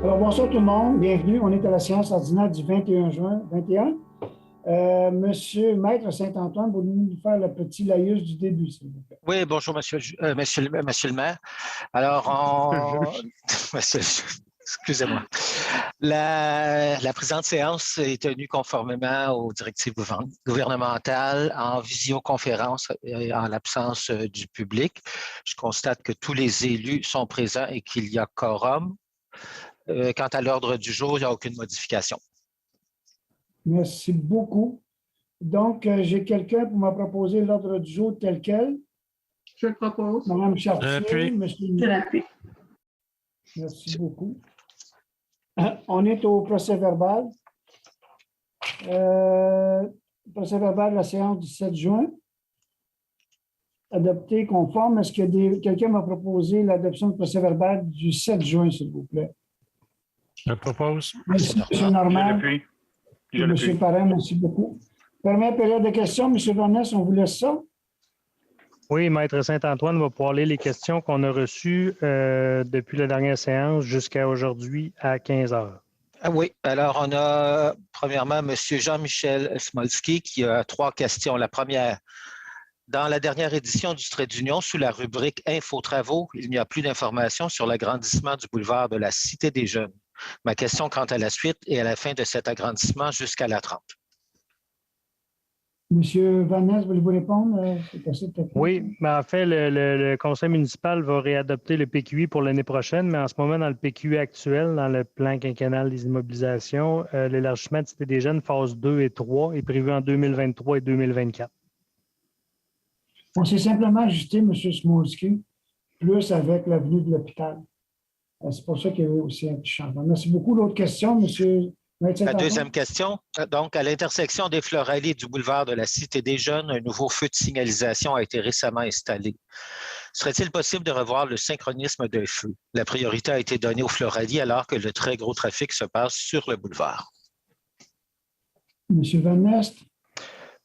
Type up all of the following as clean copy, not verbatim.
Alors, bonsoir tout le monde, bienvenue. On est à la séance ordinaire du 21 juin 21. Monsieur Maître Saint-Antoine, vous nous faire le petit laïus du début, s'il vous plaît. Oui, bonjour, monsieur le maire. Alors, excusez-moi. La présente séance est tenue conformément aux directives gouvernementales en visioconférence et en l'absence du public. Je constate que tous les élus sont présents et qu'il y a quorum. Quant à l'ordre du jour, il n'y a aucune modification. Merci beaucoup. Donc, j'ai quelqu'un pour me proposer l'ordre du jour tel quel. Je le propose. Madame Chartier, monsieur. Je l'appuie. Merci beaucoup. On est au procès verbal. Procès verbal de la séance du 7 juin. Adopté conforme. Est-ce que quelqu'un m'a proposé l'adoption du procès verbal du 7 juin, s'il vous plaît? Je le propose. Merci, M. Normand. Je l'appuie. M. Parent, merci beaucoup. Première période de questions, M. Vanès, on vous laisse ça? Oui, Maître Saint-Antoine va pouvoir lire les questions qu'on a reçues depuis la dernière séance jusqu'à aujourd'hui à 15 heures. Oui, alors on a premièrement M. Jean-Michel Smolski qui a 3 questions. La première, dans la dernière édition du Trait d'Union, sous la rubrique Info-Travaux, il n'y a plus d'informations sur l'agrandissement du boulevard de la Cité des Jeunes. Ma question quant à la suite et à la fin de cet agrandissement jusqu'à la 30. Monsieur Vanès, voulez-vous répondre? Oui, mais en fait, le conseil municipal va réadopter le PQI pour l'année prochaine, mais en ce moment, dans le PQI actuel, dans le plan quinquennal des immobilisations, l'élargissement de Cité des Jeunes, phase 2 et 3, est prévu en 2023 et 2024. On s'est simplement ajusté, M. Smolski, plus avec l'avenue de l'hôpital. C'est pour ça qu'il y a eu aussi un petit changement. Merci beaucoup. L'autre question, M. La deuxième question, donc à l'intersection des Floralies et du boulevard de la Cité des Jeunes, un nouveau feu de signalisation a été récemment installé. Serait-il possible de revoir le synchronisme des feux? La priorité a été donnée aux Floralies alors que le très gros trafic se passe sur le boulevard. M. Van Nest.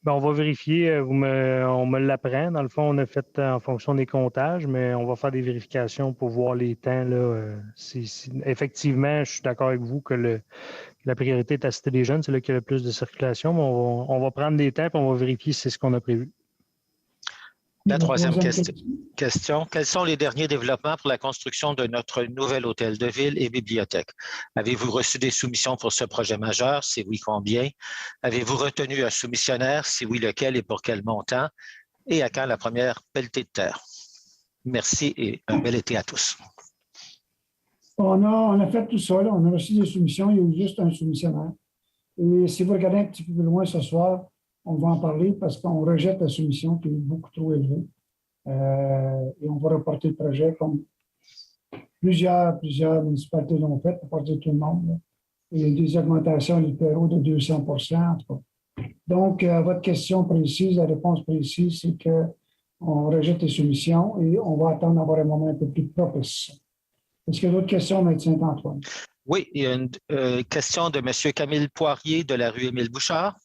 Bien, on va vérifier, on me l'apprend. Dans le fond, on a fait en fonction des comptages, mais on va faire des vérifications pour voir les temps. Là, effectivement, je suis d'accord avec vous que la priorité est à Cité des Jeunes, c'est là qu'il y a le plus de circulation, mais on va prendre des temps et on va vérifier si c'est ce qu'on a prévu. La troisième question. Quels sont les derniers développements pour la construction de notre nouvel hôtel de ville et bibliothèque? Avez-vous reçu des soumissions pour ce projet majeur? Si oui, combien? Avez-vous retenu un soumissionnaire? Si oui, lequel et pour quel montant? Et à quand la première pelletée de terre? Merci et un bel été à tous. On a fait tout ça. Là. On a reçu des soumissions. Il y a eu juste un soumissionnaire. Et si vous regardez un petit peu plus loin ce soir, on va en parler parce qu'on rejette la soumission qui est beaucoup trop élevée. Et on va reporter le projet comme plusieurs municipalités l'ont fait, pour porter tout le monde. Là. Il y a des augmentations littéraux de 200 en tout cas. Donc, à votre question précise, la réponse précise, c'est qu'on rejette les soumissions et on va attendre d'avoir un moment un peu plus propice. Est-ce qu'il y a d'autres questions, M. Saint-Antoine? Oui, il y a une question de M. Camille Poirier de la rue Émile Bouchard.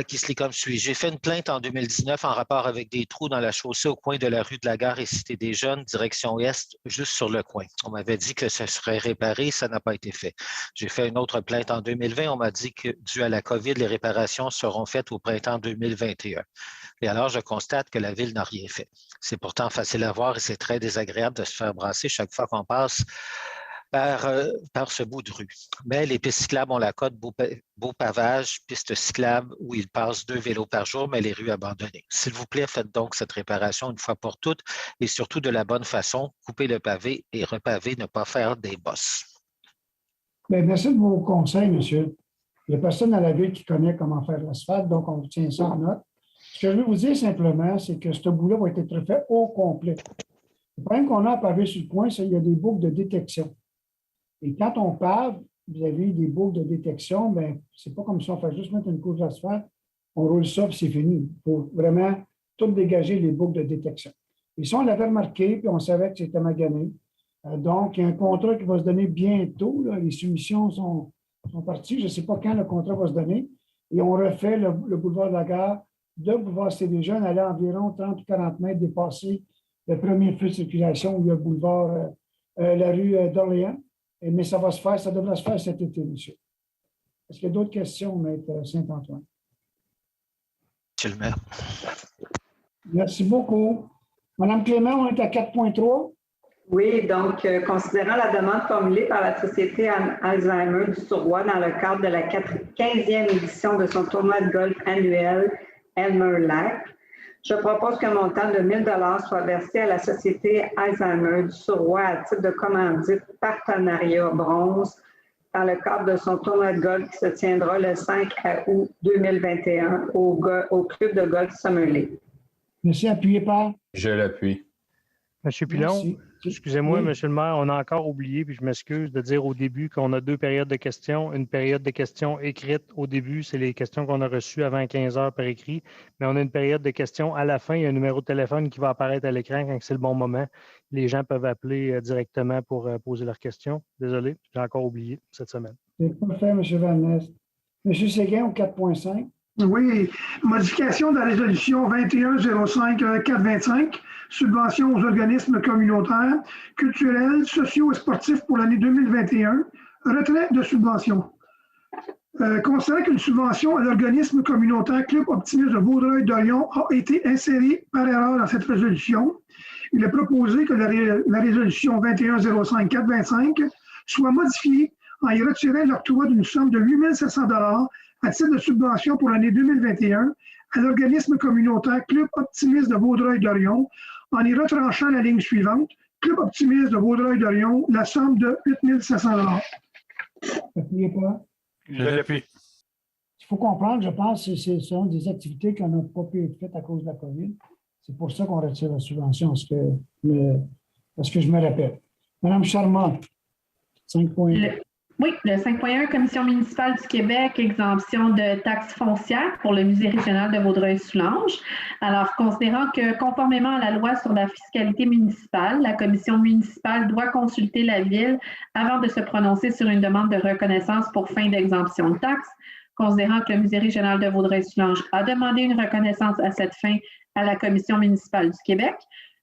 Qui se lit comme suit. J'ai fait une plainte en 2019 en rapport avec des trous dans la chaussée au coin de la rue de la Gare et Cité des Jeunes, direction Est, juste sur le coin. On m'avait dit que ce serait réparé, ça n'a pas été fait. J'ai fait une autre plainte en 2020. On m'a dit que, dû à la COVID, les réparations seront faites au printemps 2021. Et alors, je constate que la Ville n'a rien fait. C'est pourtant facile à voir et c'est très désagréable de se faire brasser chaque fois qu'on passe par ce bout de rue. Mais les pistes cyclables ont la cote beau pavage, piste cyclable où il passe 2 vélos par jour, mais les rues abandonnées. S'il vous plaît, faites donc cette réparation une fois pour toutes et surtout de la bonne façon, coupez le pavé et repaver, ne pas faire des bosses. Bien, merci de vos conseils, monsieur. Il n'y a personne à la Ville qui connaît comment faire l'asphalte, donc on tient ça en note. Ce que je veux vous dire simplement, c'est que ce bout-là va être refait au complet. Le problème qu'on a à paver sur le coin, c'est qu'il y a des boucles de détection. Et quand on pave, vous avez des boucles de détection, bien, c'est pas comme si on fait juste mettre une couche d'asphalte, on roule ça, puis c'est fini. Il faut vraiment tout dégager les boucles de détection. Et ça, on l'avait remarqué, puis on savait que c'était magané. Donc, il y a un contrat qui va se donner bientôt. Là. Les soumissions sont parties. Je ne sais pas quand le contrat va se donner. Et on refait le boulevard de la Gare, de boulevard Cité des Jeunes, aller environ 30 ou 40 mètres dépasser le premier feu de circulation où il y a le boulevard, la rue d'Orléans. Mais ça va se faire, ça devrait se faire cet été, monsieur. Est-ce qu'il y a d'autres questions, Maître Saint-Antoine? Monsieur le maire. Merci beaucoup. Madame Clément, on est à 4.3. Oui, donc, considérant la demande formulée par la Société Alzheimer du Surroi dans le cadre de la 15e édition de son tournoi de golf annuel Elmer Lac, je propose qu'un montant de 1 000 soit versé à la Société Alzheimer du Surroi à titre de commandite partenariat bronze dans le cadre de son tournoi de golf qui se tiendra le 5 août 2021 au club de golf Summerley. Merci. Appuyé par? Je l'appuie. Monsieur Pilon, Merci. excusez-moi, Oui. Monsieur le maire, on a encore oublié, puis je m'excuse de dire au début qu'on a 2 périodes de questions. Une période de questions écrites au début, c'est les questions qu'on a reçues avant 15 heures par écrit, mais on a une période de questions à la fin. Il y a un numéro de téléphone qui va apparaître à l'écran quand c'est le bon moment. Les gens peuvent appeler directement pour poser leurs questions. Désolé, j'ai encore oublié cette semaine. C'est parfait, M. Van Ness. M. Séguin, au 4.5. Oui, modification de la résolution 2105-425, subvention aux organismes communautaires, culturels, sociaux et sportifs pour l'année 2021, retrait de subvention. Considérant qu'une subvention à l'organisme communautaire Club Optimiste de Vaudreuil-Dorion a été insérée par erreur dans cette résolution, il est proposé que la résolution 2105-425 soit modifiée en y retirant l'octroi d'une somme de 8 700 $ à titre de subvention pour l'année 2021 à l'organisme communautaire Club Optimiste de Vaudreuil-Dorion en y retranchant la ligne suivante, Club Optimiste de Vaudreuil-Dorion, la somme de 8 700 $. Appuyez pas. Je l'appuie. Il faut comprendre, je pense, que ce sont des activités qui n'ont pas pu être faites à cause de la COVID. C'est pour ça qu'on retire la subvention, parce que je me répète. Madame Charmant, 5 points. Oui, le 5.1, Commission municipale du Québec, exemption de taxes foncières pour le Musée régional de Vaudreuil-Soulanges. Alors, considérant que conformément à la loi sur la fiscalité municipale, la Commission municipale doit consulter la Ville avant de se prononcer sur une demande de reconnaissance pour fin d'exemption de taxes, considérant que le Musée régional de Vaudreuil-Soulanges a demandé une reconnaissance à cette fin à la Commission municipale du Québec,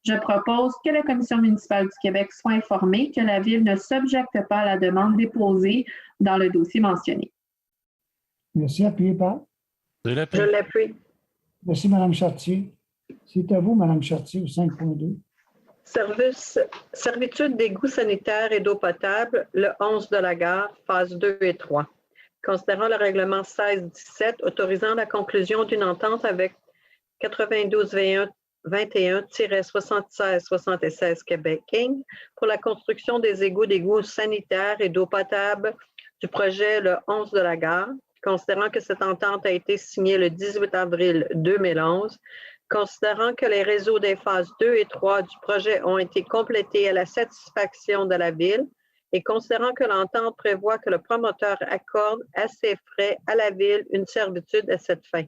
je propose que la Commission municipale du Québec soit informée que la Ville ne s'objecte pas à la demande déposée dans le dossier mentionné. Merci. Appuyez pas. Je Je l'appuie. l'appuie. Merci, Mme Chartier. C'est à vous, Mme Chartier, au 5.2. Servitude d'égouts sanitaires et d'eau potable, le 11 de la gare, phases 2 et 3. Considérant le règlement 16-17 autorisant la conclusion d'une entente avec 92-21-76-76 Québec Inc. pour la construction des d'égouts sanitaires et d'eau potable du projet le 11 de la gare, considérant que cette entente a été signée le 18 avril 2011, considérant que les réseaux des phases 2 et 3 du projet ont été complétés à la satisfaction de la Ville et considérant que l'entente prévoit que le promoteur accorde à ses frais à la Ville une servitude à cette fin.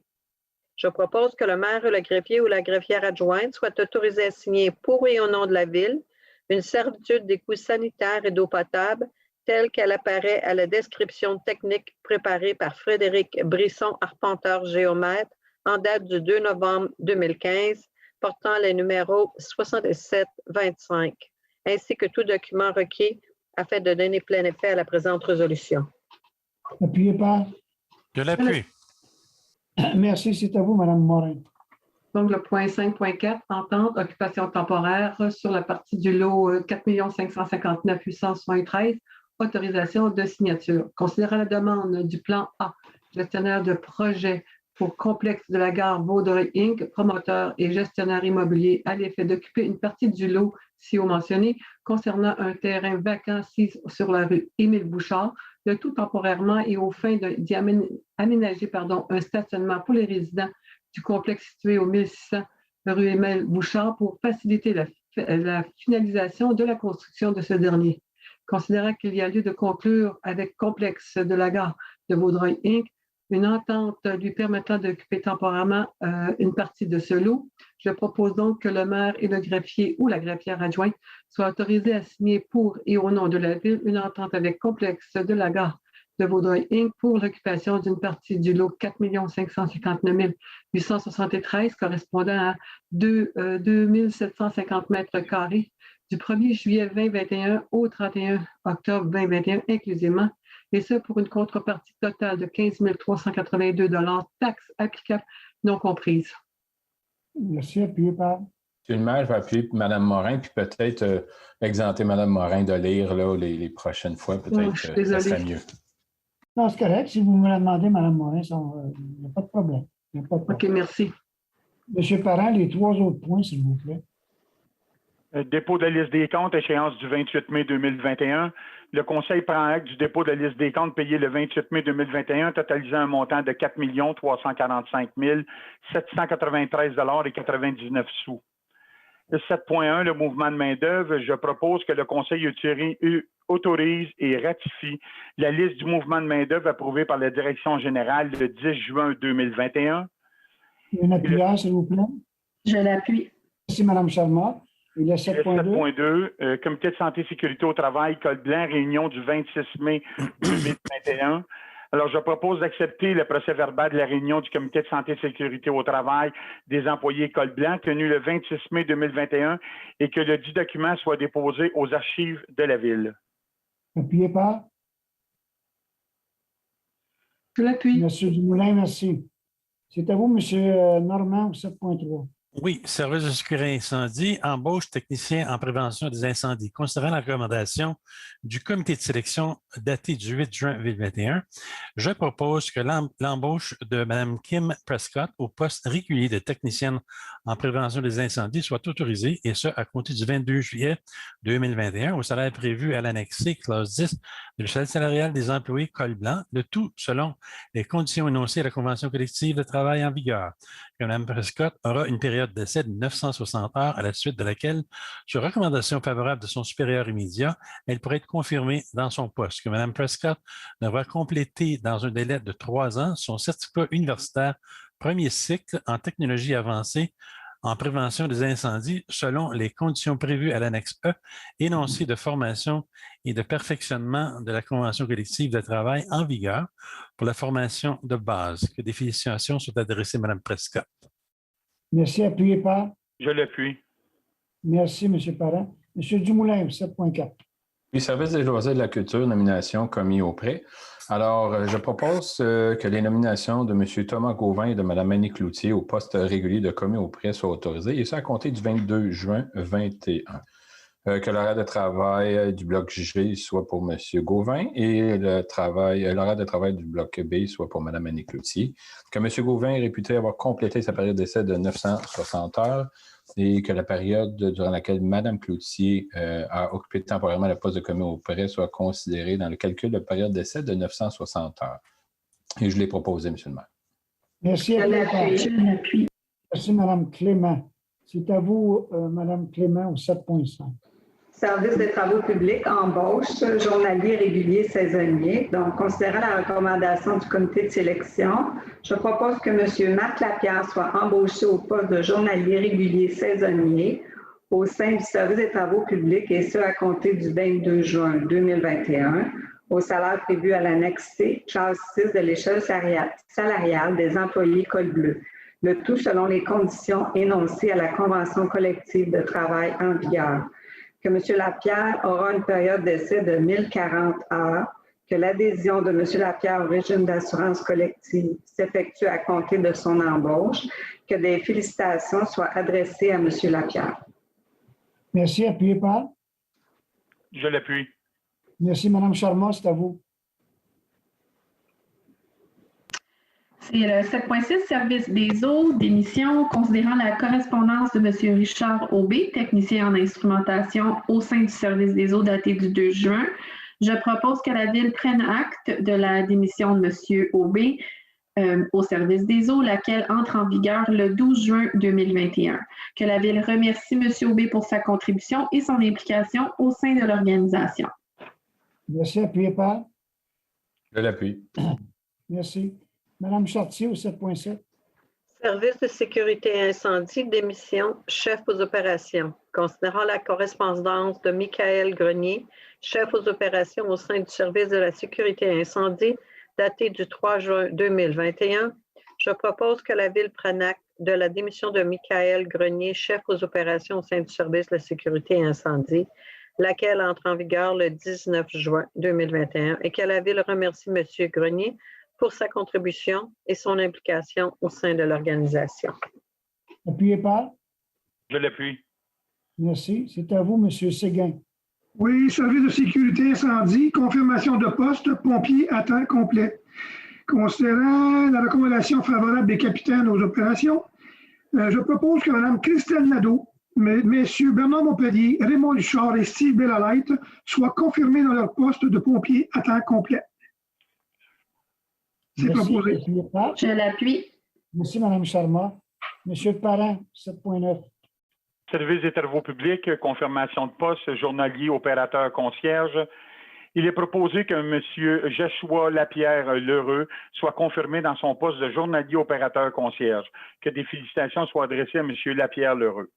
Je propose que le maire, le greffier ou la greffière adjointe soient autorisés à signer pour et au nom de la Ville une servitude d'égouts sanitaires et d'eau potable telle qu'elle apparaît à la description technique préparée par Frédéric Brisson, arpenteur géomètre, en date du 2 novembre 2015, portant les numéros 67-25, ainsi que tout document requis afin de donner plein effet à la présente résolution. Appuyez pas. Je l'appuie. Merci. C'est à vous, Mme Morin. Donc, le point 5.4, entente, occupation temporaire sur la partie du lot 4 559 873, autorisation de signature. Considérant la demande du plan A, gestionnaire de projet pour complexe de la gare Vaudreuil Inc., promoteur et gestionnaire immobilier, à l'effet d'occuper une partie du lot ci-haut mentionné concernant un terrain vacant sur la rue Émile-Bouchard, le tout temporairement et aux fins d'y aménager un stationnement pour les résidents du complexe situé au 1600 rue Émile-Bouchard pour faciliter la finalisation de la construction de ce dernier. Considérant qu'il y a lieu de conclure avec complexe de la gare de Vaudreuil Inc. une entente lui permettant d'occuper temporairement une partie de ce lot, je propose donc que le maire et le greffier ou la greffière adjointe soient autorisés à signer pour et au nom de la Ville une entente avec complexe de la gare de Vaudreuil Inc. pour l'occupation d'une partie du lot 4 559 873 correspondant à 2750 mètres carrés du 1er juillet 2021 au 31 octobre 2021 inclusivement, et ce pour une contrepartie totale de 15 382 taxes applicables non comprises. Merci. Appuyé par Monsieur le maire, je vais appuyer Mme Morin, puis peut-être exempter Mme Morin de lire là, les prochaines fois. Peut-être je suis que ça serait désolée. mieux. Non, c'est correct. Si vous me le demandez, Mme Morin, il n'y a pas de problème. Il n'y a pas de problème. OK, merci. Monsieur Parent, les 3 autres points, s'il vous plaît. Dépôt de la liste des comptes, échéance du 28 mai 2021. Le Conseil prend acte du dépôt de la liste des comptes payé le 28 mai 2021, totalisant un montant de 4 345 793 et 99 sous. 7.1, le mouvement de main-d'œuvre. Je propose que le Conseil autorise et ratifie la liste du mouvement de main-d'œuvre approuvée par la Direction générale le 10 juin 2021. Une appuyeur, s'il vous plaît. Je l'appuie. Merci, Mme Charmot. Et le 7.2. 7.2, Comité de santé et sécurité au travail, Col Blanc, réunion du 26 mai 2021. Alors, je propose d'accepter le procès-verbal de la réunion du Comité de santé et sécurité au travail des employés Col Blanc, tenue le 26 mai 2021, et que le dit document soit déposé aux archives de la Ville. Appuyé par Je l'appuie. M. Dumoulin, merci. C'est à vous, M. Normand, au 7.3. Oui, service de sécurité incendie, embauche technicien en prévention des incendies. Considérant la recommandation du comité de sélection datée du 8 juin 2021, je propose que l'embauche de Mme Kim Prescott au poste régulier de technicienne en prévention des incendies soit autorisée, et ce, à compter du 22 juillet 2021, au salaire prévu à l'annexe C, clause 10 de l'échelle salariale des employés Col Blanc, le tout selon les conditions énoncées à la Convention collective de travail en vigueur. Que Mme Prescott aura une période d'essai de 960 heures, à la suite de laquelle, sur recommandation favorable de son supérieur immédiat, elle pourrait être confirmée dans son poste. Que Mme Prescott devra compléter dans un délai de 3 ans son certificat universitaire premier cycle en technologie avancée en prévention des incendies selon les conditions prévues à l'annexe E, énoncé de formation et de perfectionnement de la Convention collective de travail en vigueur pour la formation de base. Que des félicitations soient adressées à Mme Prescott. Merci. Appuyé par Je l'appuie. Merci, M. Parent. M. Dumoulin, au 7.4. Oui, service des loisirs de la culture, nomination commis auprès. Alors, je propose que les nominations de M. Thomas Gauvin et de Mme Annie Cloutier au poste régulier de commis auprès soient autorisées, et ça à compter du 22 juin 2021. Que l'horaire de travail du bloc G soit pour M. Gauvin et l'horaire de travail du bloc B soit pour Mme Annie Cloutier. Que M. Gauvin est réputé avoir complété sa période d'essai de 960 heures et que la période durant laquelle Mme Cloutier a occupé temporairement le poste de commis auprès soit considérée dans le calcul de période d'essai de 960 heures. Et je l'ai proposé, M. le maire. Merci. Appuyé par. Je l'appuie. Merci, Mme Clément. C'est à vous, Mme Clément, au 7.5. Service des travaux publics, embauche, journalier régulier saisonnier. Donc, considérant la recommandation du comité de sélection, je propose que M. Marc Lapierre soit embauché au poste de journalier régulier saisonnier au sein du service des travaux publics, et ce, à compter du 22 juin 2021, au salaire prévu à l'annexe C, classe 6 de l'échelle salariale des employés Col Bleu. Le tout selon les conditions énoncées à la Convention collective de travail en vigueur. Que M. Lapierre aura une période d'essai de 1040 heures, que l'adhésion de M. Lapierre au régime d'assurance collective s'effectue à compter de son embauche, que des félicitations soient adressées à M. Lapierre. Merci. Appuyé par. Je l'appuie. Merci, Mme Charmot, c'est à vous. C'est le 7.6, service des eaux, démission, considérant la correspondance de M. Richard Aubé, technicien en instrumentation au sein du service des eaux daté du 2 juin. Je propose que la Ville prenne acte de la démission de M. Aubé au service des eaux, laquelle entre en vigueur le 12 juin 2021. Que la Ville remercie M. Aubé pour sa contribution et son implication au sein de l'organisation. Merci. Appuyé par. Je l'appuie. Merci. Mme Chartier, au 7.7. Service de sécurité incendie, démission, chef aux opérations. Considérant la correspondance de Michael Grenier, chef aux opérations au sein du service de la sécurité incendie, daté du 3 juin 2021, je propose que la Ville prenne acte de la démission de Michael Grenier, chef aux opérations au sein du service de la sécurité et incendie, laquelle entre en vigueur le 19 juin 2021 et que la Ville remercie M. Grenier pour sa contribution et son implication au sein de l'organisation. Appuyé par? Je l'appuie. Merci. C'est à vous, M. Séguin. Oui, service de sécurité incendie, confirmation de poste, pompier à temps complet. Considérant la recommandation favorable des capitaines aux opérations, je propose que Mme Christelle Nadeau, Messieurs Bernard Montpellier, Raymond Duchard et Steve Bellalette soient confirmés dans leur poste de pompier à temps complet. C'est proposé. Je l'appuie. Merci, Mme Charma. Monsieur Parent, 7.9. Service des travaux publics, confirmation de poste, journalier, opérateur concierge. Il est proposé que M. Joshua Lapierre-Lheureux soit confirmé dans son poste de journalier opérateur concierge. Que des félicitations soient adressées à M. Lapierre-Lheureux.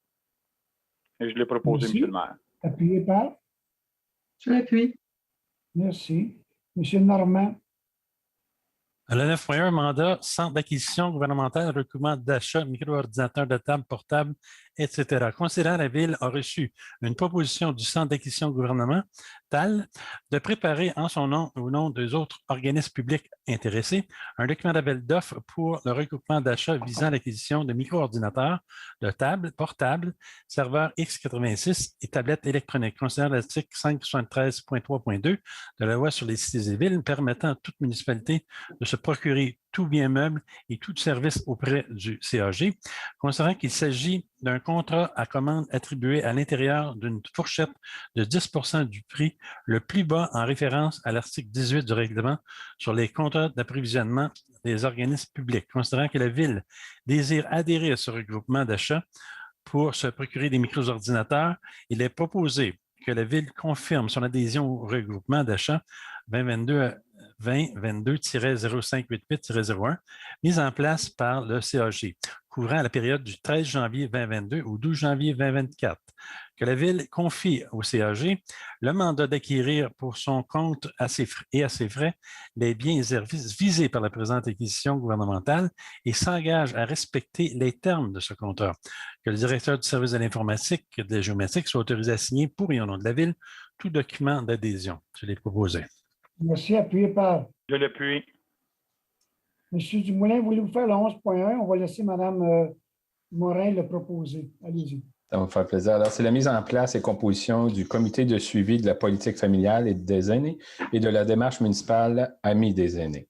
Et je l'ai proposé, Merci. M. le maire. Appuyé par? Je l'appuie. Merci. Monsieur Normand. Le 9.1, mandat, centre d'acquisition gouvernementale, recrutement d'achat, micro-ordinateur de table, portable, etc. Considérant la Ville a reçu une proposition du centre d'acquisition gouvernemental de préparer en son nom ou au nom des autres organismes publics intéressés un document d'appel d'offres pour le regroupement d'achat visant l'acquisition de micro-ordinateurs, de tables, portables, serveurs X86 et tablettes électroniques. Considérant l'article 573.3.2 de la loi sur les cités et villes permettant à toute municipalité de se procurer tout bien meuble et tout service auprès du CAG, considérant qu'il s'agit d'un contrat à commande attribué à l'intérieur d'une fourchette de 10 du prix le plus bas en référence à l'article 18 du règlement sur les contrats d'approvisionnement des organismes publics. Considérant que la Ville désire adhérer à ce regroupement d'achat pour se procurer des micro-ordinateurs, il est proposé que la Ville confirme son adhésion au regroupement d'achat 2022-0588-01, mis en place par le CAG, couvrant la période du 13 janvier 2022 au 12 janvier 2024. Que la Ville confie au CAG le mandat d'acquérir pour son compte à ses frais les biens et services visés par la présente acquisition gouvernementale et s'engage à respecter les termes de ce contrat. Que le directeur du service de l'informatique et de la géométrique soit autorisé à signer pour et au nom de la Ville tout document d'adhésion. Je l'ai proposé. Merci. Appuyé par? Je l'appuie. Monsieur Dumoulin, voulez-vous faire le 11.1? On va laisser Mme Morin le proposer. Allez-y. Ça va me faire plaisir. Alors, c'est la mise en place et composition du comité de suivi de la politique familiale et des aînés et de la démarche municipale Amis des aînés.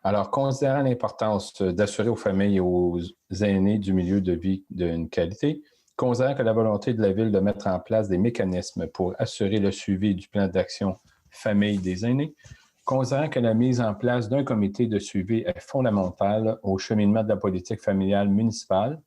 Alors, considérant l'importance d'assurer aux familles et aux aînés du milieu de vie d'une qualité, considérant que la volonté de la Ville de mettre en place des mécanismes pour assurer le suivi du plan d'action famille des aînés, considérant que la mise en place d'un comité de suivi est fondamentale au cheminement de la politique familiale municipale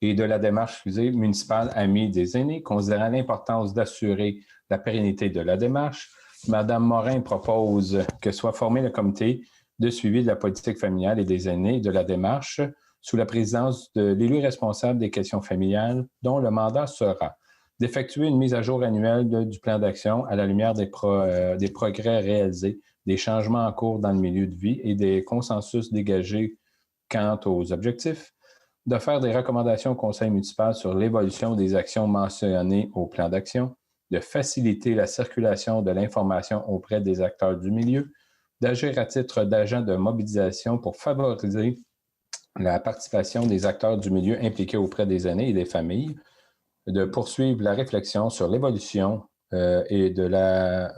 et de la démarche municipale Amis des aînés, considérant l'importance d'assurer la pérennité de la démarche, Mme Morin propose que soit formé le comité de suivi de la politique familiale et des aînés et de la démarche sous la présidence de l'élu responsable des questions familiales, dont le mandat sera d'effectuer une mise à jour annuelle du plan d'action à la lumière des progrès réalisés, des changements en cours dans le milieu de vie et des consensus dégagés quant aux objectifs, de faire des recommandations au conseil municipal sur l'évolution des actions mentionnées au plan d'action, de faciliter la circulation de l'information auprès des acteurs du milieu, d'agir à titre d'agent de mobilisation pour favoriser la participation des acteurs du milieu impliqués auprès des aînés et des familles, de poursuivre la réflexion sur l'évolution et de la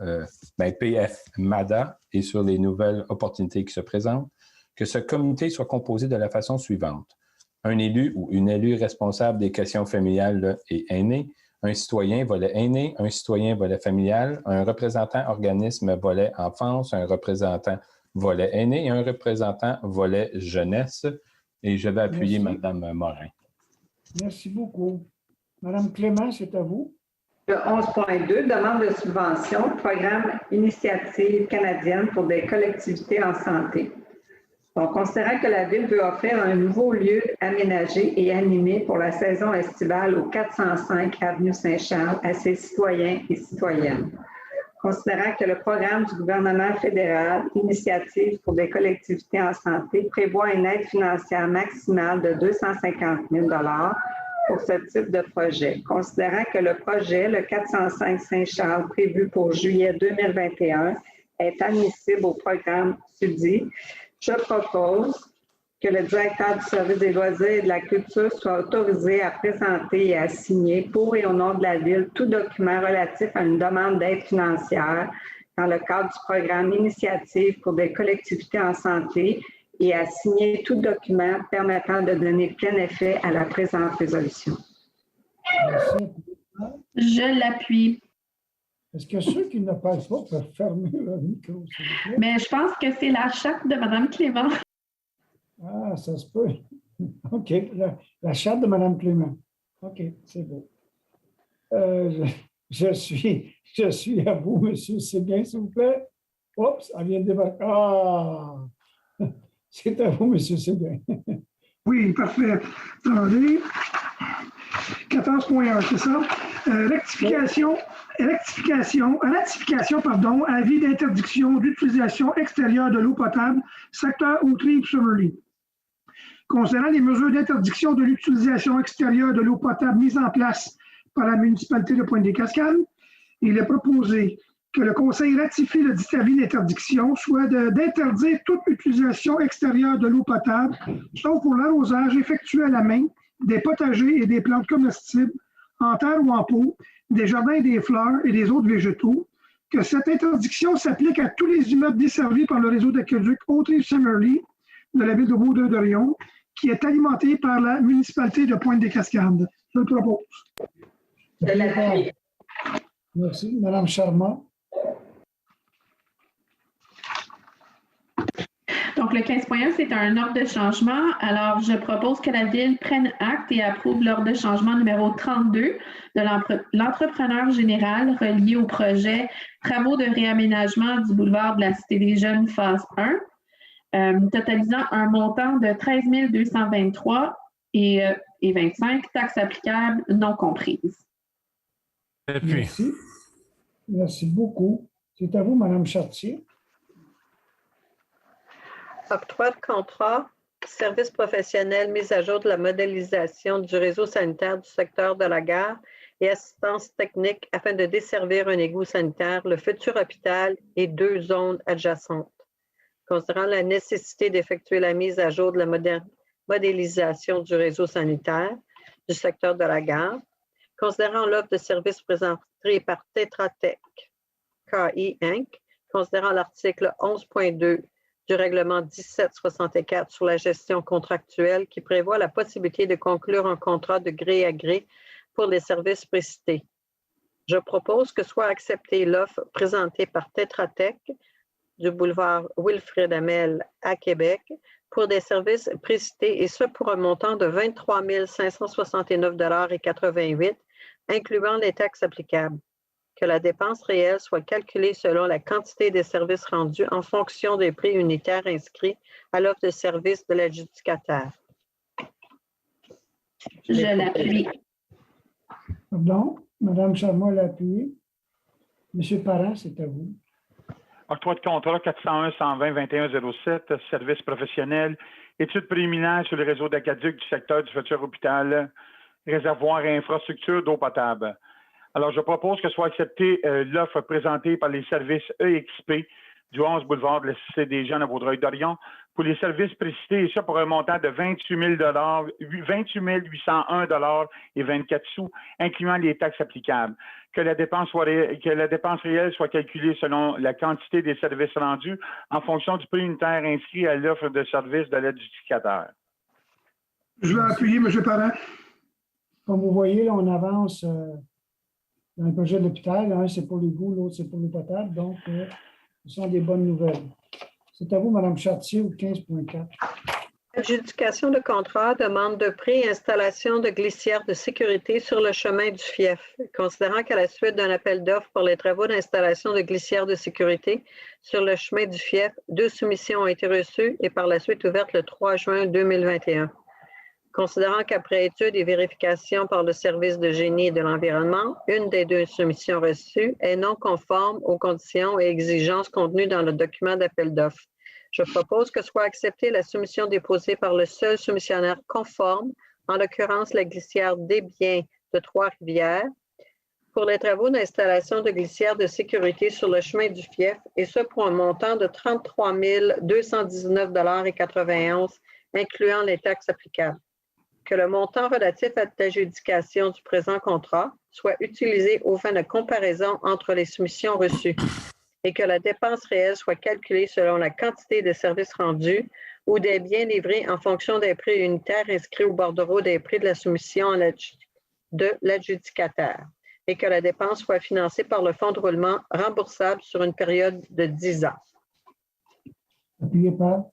PF-MADA et sur les nouvelles opportunités qui se présentent, que ce comité soit composé de la façon suivante. Un élu ou une élue responsable des questions familiales et aînées, un citoyen volet aîné, un citoyen volet familial, un représentant organisme volet enfance, un représentant volet aîné et un représentant volet jeunesse. Et je vais appuyer Mme Morin. Merci beaucoup. Mme Clément, c'est à vous. Le 11.2, demande de subvention, programme Initiative canadienne pour des collectivités en santé. Donc, considérant que la Ville veut offrir un nouveau lieu aménagé et animé pour la saison estivale au 405 Avenue Saint-Charles à ses citoyens et citoyennes. considérant que le programme du gouvernement fédéral, Initiative pour des collectivités en santé, prévoit une aide financière maximale de 250 000 pour ce type de projet. Considérant que le projet, le 405 Saint-Charles, prévu pour juillet 2021, est admissible au programme SUDI, je propose que le directeur du service des loisirs et de la culture soit autorisé à présenter et à signer pour et au nom de la Ville tout document relatif à une demande d'aide financière dans le cadre du programme Initiative pour des collectivités en santé et à signer tout document permettant de donner plein effet à la présente résolution. Merci. Je l'appuie. Est-ce que ceux qui ne parlent pas peuvent fermer leur micro, s'il vous plaît? Mais je pense que c'est la charte de Mme Clément. Ah, ça se peut. OK. La charte de Mme Clément. OK, c'est beau. Je suis à vous, M. Séguin, s'il vous plaît. Oups, elle vient de débarquer. Ah! C'est à vous, M. Séguin. Oui, parfait. Attendez. 14.1, c'est ça? Ratification, avis d'interdiction d'utilisation extérieure de l'eau potable, secteur Outrille-Summerlee. Considérant les mesures d'interdiction de l'utilisation extérieure de l'eau potable mises en place par la municipalité de Pointe-des-Cascades, il est proposé que le Conseil ratifie le dit avis d'interdiction, soit d'interdire toute utilisation extérieure de l'eau potable, sauf pour l'arrosage effectué à la main, des potagers et des plantes comestibles, en terre ou en pot, des jardins et des fleurs et des autres végétaux, que cette interdiction s'applique à tous les immeubles desservis par le réseau d'aqueduc Outrille-Summerlee de la ville de Vaudreuil-Dorion, qui est alimenté par la municipalité de Pointe-des-Cascades. Je le propose. Je l'appuie. Merci. Mme Charmant. Donc, le 15.1, c'est un ordre de changement. Alors, je propose que la Ville prenne acte et approuve l'ordre de changement numéro 32 de l'entrepreneur général relié au projet Travaux de réaménagement du boulevard de la Cité des Jeunes, phase 1, totalisant un montant de 13 223 et 25, taxes applicables non comprises. Merci. Merci beaucoup. C'est à vous, Mme Chartier. Octroi de contrat, service professionnel, mise à jour de la modélisation du réseau sanitaire du secteur de la gare et assistance technique afin de desservir un égout sanitaire, le futur hôpital et 2 zones adjacentes. Considérant la nécessité d'effectuer la mise à jour de la modélisation du réseau sanitaire du secteur de la gare, considérant l'offre de services présentée par Tetra Tech, KI Inc., considérant l'article 11.2 du règlement 1764 sur la gestion contractuelle qui prévoit la possibilité de conclure un contrat de gré à gré pour les services précités. Je propose que soit acceptée l'offre présentée par Tetra Tech du boulevard Wilfrid Hamel à Québec pour des services précités et ce pour un montant de 23 569,88 $, incluant les taxes applicables. Que la dépense réelle soit calculée selon la quantité des services rendus en fonction des prix unitaires inscrits à l'offre de service de l'adjudicataire. Je l'appuie. Pardon, Mme Charmant l'a appuyé. M. Parent, c'est à vous. Octroi de contrat 401-120-2107, service professionnel, études préliminaires sur le réseau d'aqueduc du secteur du futur hôpital, réservoir et infrastructure d'eau potable. Alors, je propose que soit acceptée l'offre présentée par les services EXP du 11 boulevard de la Cité des Jeunes à Vaudreuil-Dorion pour les services précités, et ça pour un montant de 28 801 et 24 sous, incluant les taxes applicables. Que la dépense réelle soit calculée selon la quantité des services rendus en fonction du prix unitaire inscrit à l'offre de service de l'adjudicateur. Je vais appuyer, M. Parent. Comme vous voyez, là, on avance dans le projet de l'hôpital. Un, c'est pour l'égout, l'autre, c'est pour l'eau potable. Donc, ce sont des bonnes nouvelles. C'est à vous, Mme Chartier, au 15.4. Adjudication de contrat, demande de prix et installation de glissières de sécurité sur le chemin du fief. Considérant qu'à la suite d'un appel d'offres pour les travaux d'installation de glissières de sécurité sur le chemin du fief, 2 soumissions ont été reçues et par la suite ouvertes le 3 juin 2021. Considérant qu'après étude et vérification par le service de génie et de l'environnement, une des deux soumissions reçues est non conforme aux conditions et exigences contenues dans le document d'appel d'offres. Je propose que soit acceptée la soumission déposée par le seul soumissionnaire conforme, en l'occurrence la glissière des biens de Trois-Rivières, pour les travaux d'installation de glissières de sécurité sur le chemin du fief, et ce pour un montant de 33 219,91 $, incluant les taxes applicables. Que le montant relatif à l'adjudication du présent contrat soit utilisé aux fins de comparaison entre les soumissions reçues et que la dépense réelle soit calculée selon la quantité de services rendus ou des biens livrés en fonction des prix unitaires inscrits au bordereau des prix de la soumission de l'adjudicataire et que la dépense soit financée par le fonds de roulement remboursable sur une période de 10 ans. Appuyez par.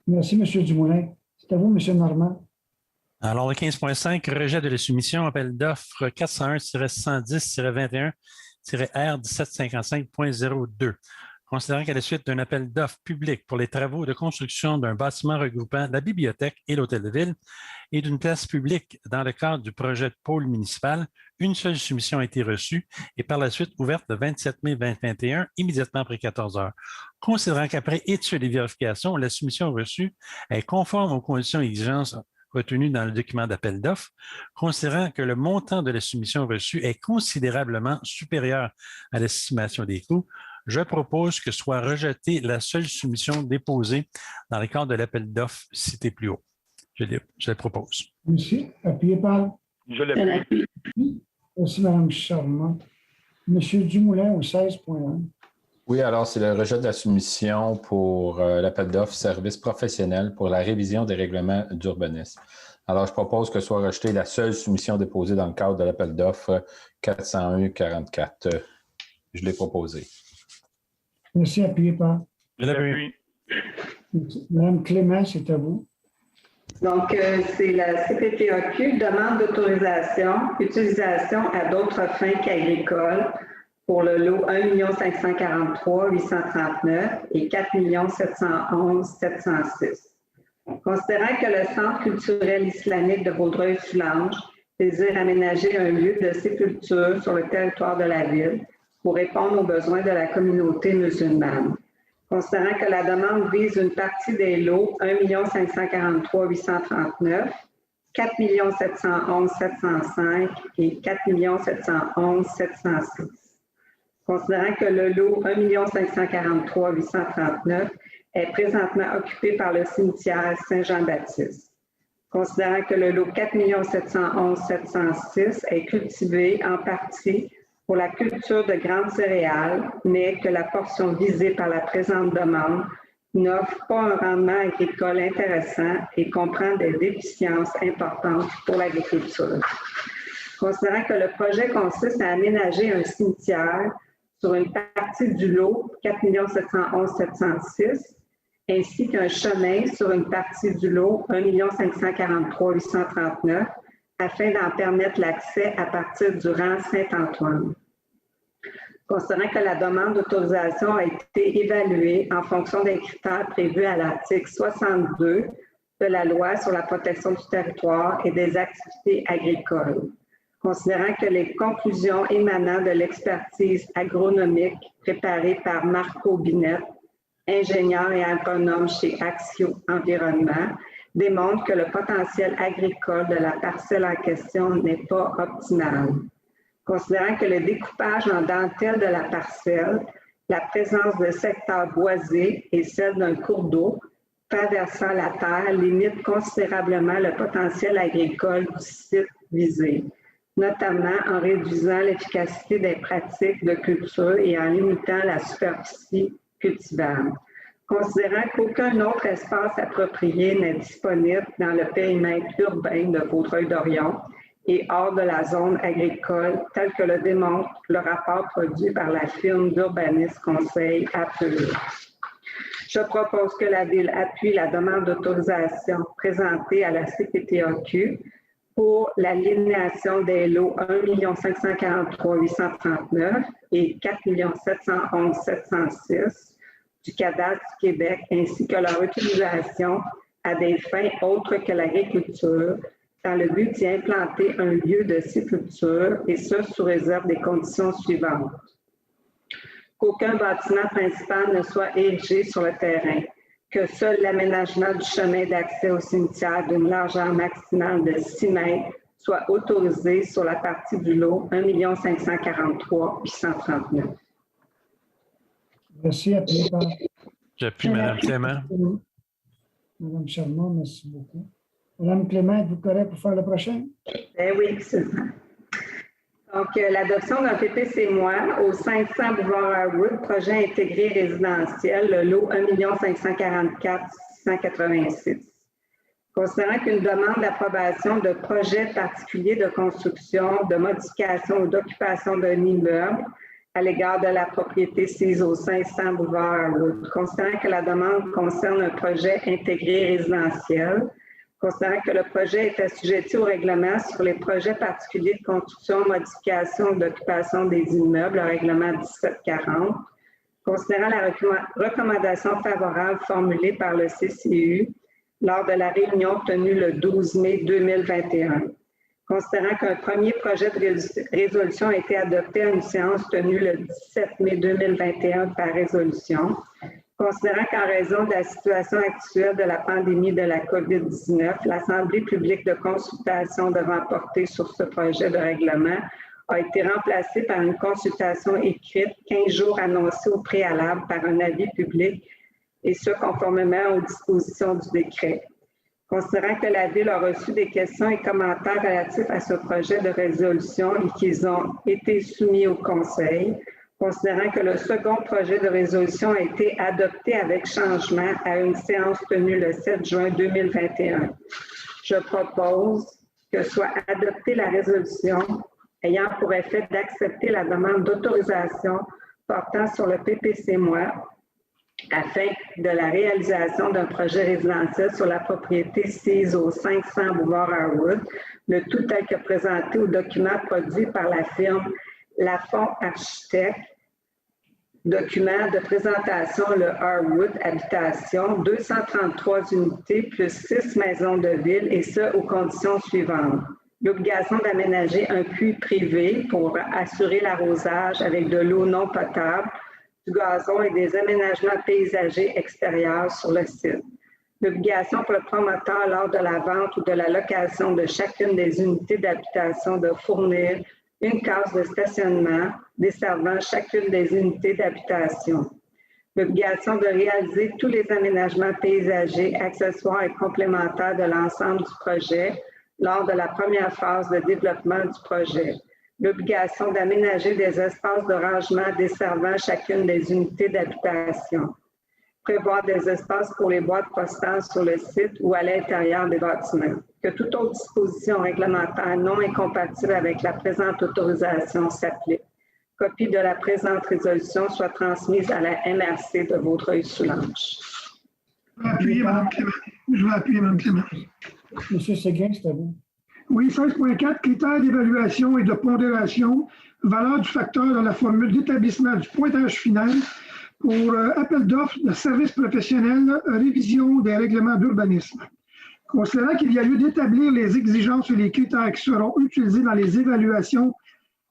Merci, M. Dumoulin. C'est à vous, M. Normand. Alors, le 15.5, rejet de la soumission, appel d'offres 401-110-21-R1755.02. Considérant qu'à la suite d'un appel d'offres public pour les travaux de construction d'un bâtiment regroupant la bibliothèque et l'hôtel de ville et d'une place publique dans le cadre du projet de pôle municipal, une seule soumission a été reçue et par la suite ouverte le 27 mai 2021, immédiatement après 14 heures. Considérant qu'après étude et vérification, la soumission reçue est conforme aux conditions et exigences retenues dans le document d'appel d'offres, considérant que le montant de la soumission reçue est considérablement supérieur à l'estimation des coûts, je propose que soit rejetée la seule soumission déposée dans le cadre de l'appel d'offres cité plus haut. Je le propose. Merci. Appuyez par. Je l'appuie. Merci, Mme Charmant. M. Dumoulin au 16.1. Oui, alors c'est le rejet de la soumission pour l'appel d'offres services professionnels pour la révision des règlements d'urbanisme. Alors, je propose que soit rejetée la seule soumission déposée dans le cadre de l'appel d'offres 401-44. Je l'ai proposé. Merci. Appuyez par. Je l'appuie. Mme Clément, c'est à vous. Donc, c'est la CPTAQ, demande d'autorisation, utilisation à d'autres fins qu'agricoles pour le lot 1 543 839 et 4 711 706. Considérant que le Centre culturel islamique de Vaudreuil-Soulanges désire aménager un lieu de sépulture sur le territoire de la ville pour répondre aux besoins de la communauté musulmane. Considérant que la demande vise une partie des lots 1 543 839, 4 711 705 et 4 711 706. Considérant que le lot 1 543 839 est présentement occupé par le cimetière Saint-Jean-Baptiste. Considérant que le lot 4 711 706 est cultivé en partie pour la culture de grandes céréales, mais que la portion visée par la présente demande n'offre pas un rendement agricole intéressant et comprend des déficiences importantes pour l'agriculture. Considérant que le projet consiste à aménager un cimetière sur une partie du lot 4 711 706, ainsi qu'un chemin sur une partie du lot 1 543 839, afin d'en permettre l'accès à partir du rang Saint-Antoine. Considérant que la demande d'autorisation a été évaluée en fonction des critères prévus à l'article 62 de la Loi sur la protection du territoire et des activités agricoles. Considérant que les conclusions émanant de l'expertise agronomique préparée par Marco Binet, ingénieur et agronome chez Axio Environnement, démontre que le potentiel agricole de la parcelle en question n'est pas optimal. Considérant que le découpage en dentelle de la parcelle, la présence de secteurs boisés et celle d'un cours d'eau traversant la terre limite considérablement le potentiel agricole du site visé, notamment en réduisant l'efficacité des pratiques de culture et en limitant la superficie cultivable. Considérant qu'aucun autre espace approprié n'est disponible dans le périmètre urbain de Vaudreuil-Dorion et hors de la zone agricole, tel que le démontre le rapport produit par la firme d'urbanisme conseil APE. Je propose que la Ville appuie la demande d'autorisation présentée à la CPTAQ pour l'aliénation des lots 1 543 839 et 4 711 706 du cadastre du Québec, ainsi que leur utilisation à des fins autres que l'agriculture, dans le but d'y implanter un lieu de sépulture, et ce, sous réserve des conditions suivantes. Qu'aucun bâtiment principal ne soit érigé sur le terrain, que seul l'aménagement du chemin d'accès au cimetière d'une largeur maximale de 6 mètres soit autorisé sur la partie du lot 1 543 839. Merci. Appuyé par J'appuie Mme Clément. Mme Charmant, merci beaucoup. Mme Clément, êtes-vous correct pour faire le prochain? Oui, c'est ça. Donc, l'adoption d'un PPC-moi au 500 boulevard Harwood, projet intégré résidentiel, le lot 1 544 686. Considérant qu'une demande d'approbation de projet particulier de construction, de modification ou d'occupation d'un immeuble à l'égard de la propriété sise au 500 boulevard Harwood, considérant que la demande concerne un projet intégré résidentiel, considérant que le projet est assujetti au règlement sur les projets particuliers de construction, modification ou d'occupation des immeubles, le règlement 1740, considérant la recommandation favorable formulée par le CCU lors de la réunion tenue le 12 mai 2021, considérant qu'un premier projet de résolution a été adopté à une séance tenue le 17 mai 2021 par résolution, considérant qu'en raison de la situation actuelle de la pandémie de la COVID-19, l'Assemblée publique de consultation devant porter sur ce projet de règlement a été remplacée par une consultation écrite 15 jours annoncée au préalable par un avis public, et ce, conformément aux dispositions du décret. Considérant que la Ville a reçu des questions et commentaires relatifs à ce projet de résolution et qu'ils ont été soumis au Conseil, considérant que le second projet de résolution a été adopté avec changement à une séance tenue le 7 juin 2021. Je propose que soit adoptée la résolution ayant pour effet d'accepter la demande d'autorisation portant sur le PPC-moi afin de la réalisation d'un projet résidentiel sur la propriété sise au 500 boulevard Harwood, le tout tel que présenté au document produit par la firme Lafont Architectes, document de présentation, le Harwood Habitation, 233 unités plus 6 maisons de ville, et ce, aux conditions suivantes. L'obligation d'aménager un puits privé pour assurer l'arrosage avec de l'eau non potable, du gazon et des aménagements paysagers extérieurs sur le site. L'obligation pour le promoteur lors de la vente ou de la location de chacune des unités d'habitation de fournir une case de stationnement desservant chacune des unités d'habitation. L'obligation de réaliser tous les aménagements paysagers, accessoires et complémentaires de l'ensemble du projet lors de la première phase de développement du projet. L'obligation d'aménager des espaces de rangement desservant chacune des unités d'habitation. Prévoir des espaces pour les boîtes postales sur le site ou à l'intérieur des bâtiments. Que toute autre disposition réglementaire non incompatible avec la présente autorisation s'applique. Copie de la présente résolution soit transmise à la MRC de Vaudreuil-Soulanges. Je vais appuyer Mme Clément. Monsieur Séguin, c'est à vous. Oui, 16.4, critères d'évaluation et de pondération, valeur du facteur dans la formule d'établissement du pointage final pour appel d'offres de services professionnels, révision des règlements d'urbanisme. Considérant qu'il y a lieu d'établir les exigences et les critères qui seront utilisés dans les évaluations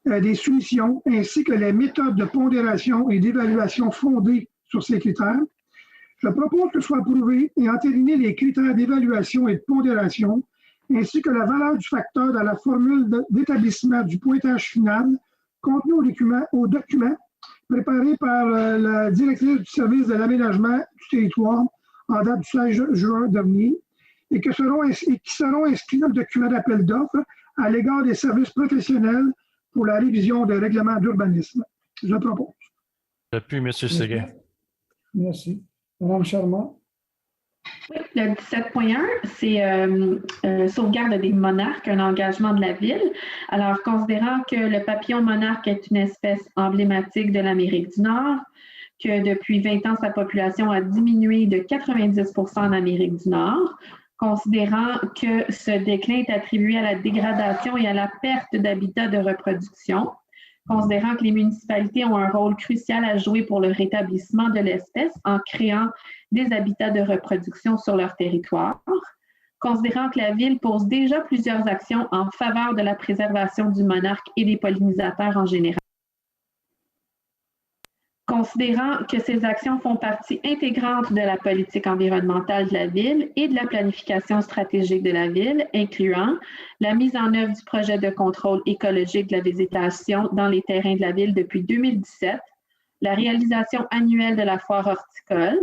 des soumissions, ainsi que les méthodes de pondération et d'évaluation fondées sur ces critères, je propose que soient approuvés et entérinés les critères d'évaluation et de pondération, ainsi que la valeur du facteur dans la formule d'établissement du pointage final contenu au document préparé par la directrice du service de l'aménagement du territoire en date du 16 juin dernier et qui seront inscrits dans le document d'appel d'offres à l'égard des services professionnels pour la révision des règlements d'urbanisme. Je propose. J'appuie M. Séguin. Merci. Mme Charmant. Oui, le 17.1, c'est sauvegarde des monarques, un engagement de la Ville. Alors, considérant que le papillon monarque est une espèce emblématique de l'Amérique du Nord, que depuis 20 ans, sa population a diminué de 90 % en Amérique du Nord, considérant que ce déclin est attribué à la dégradation et à la perte d'habitat de reproduction, considérant que les municipalités ont un rôle crucial à jouer pour le rétablissement de l'espèce en créant des habitats de reproduction sur leur territoire, considérant que la Ville pose déjà plusieurs actions en faveur de la préservation du monarque et des pollinisateurs en général, considérant que ces actions font partie intégrante de la politique environnementale de la Ville et de la planification stratégique de la Ville, incluant la mise en œuvre du projet de contrôle écologique de la végétation dans les terrains de la Ville depuis 2017, la réalisation annuelle de la foire horticole,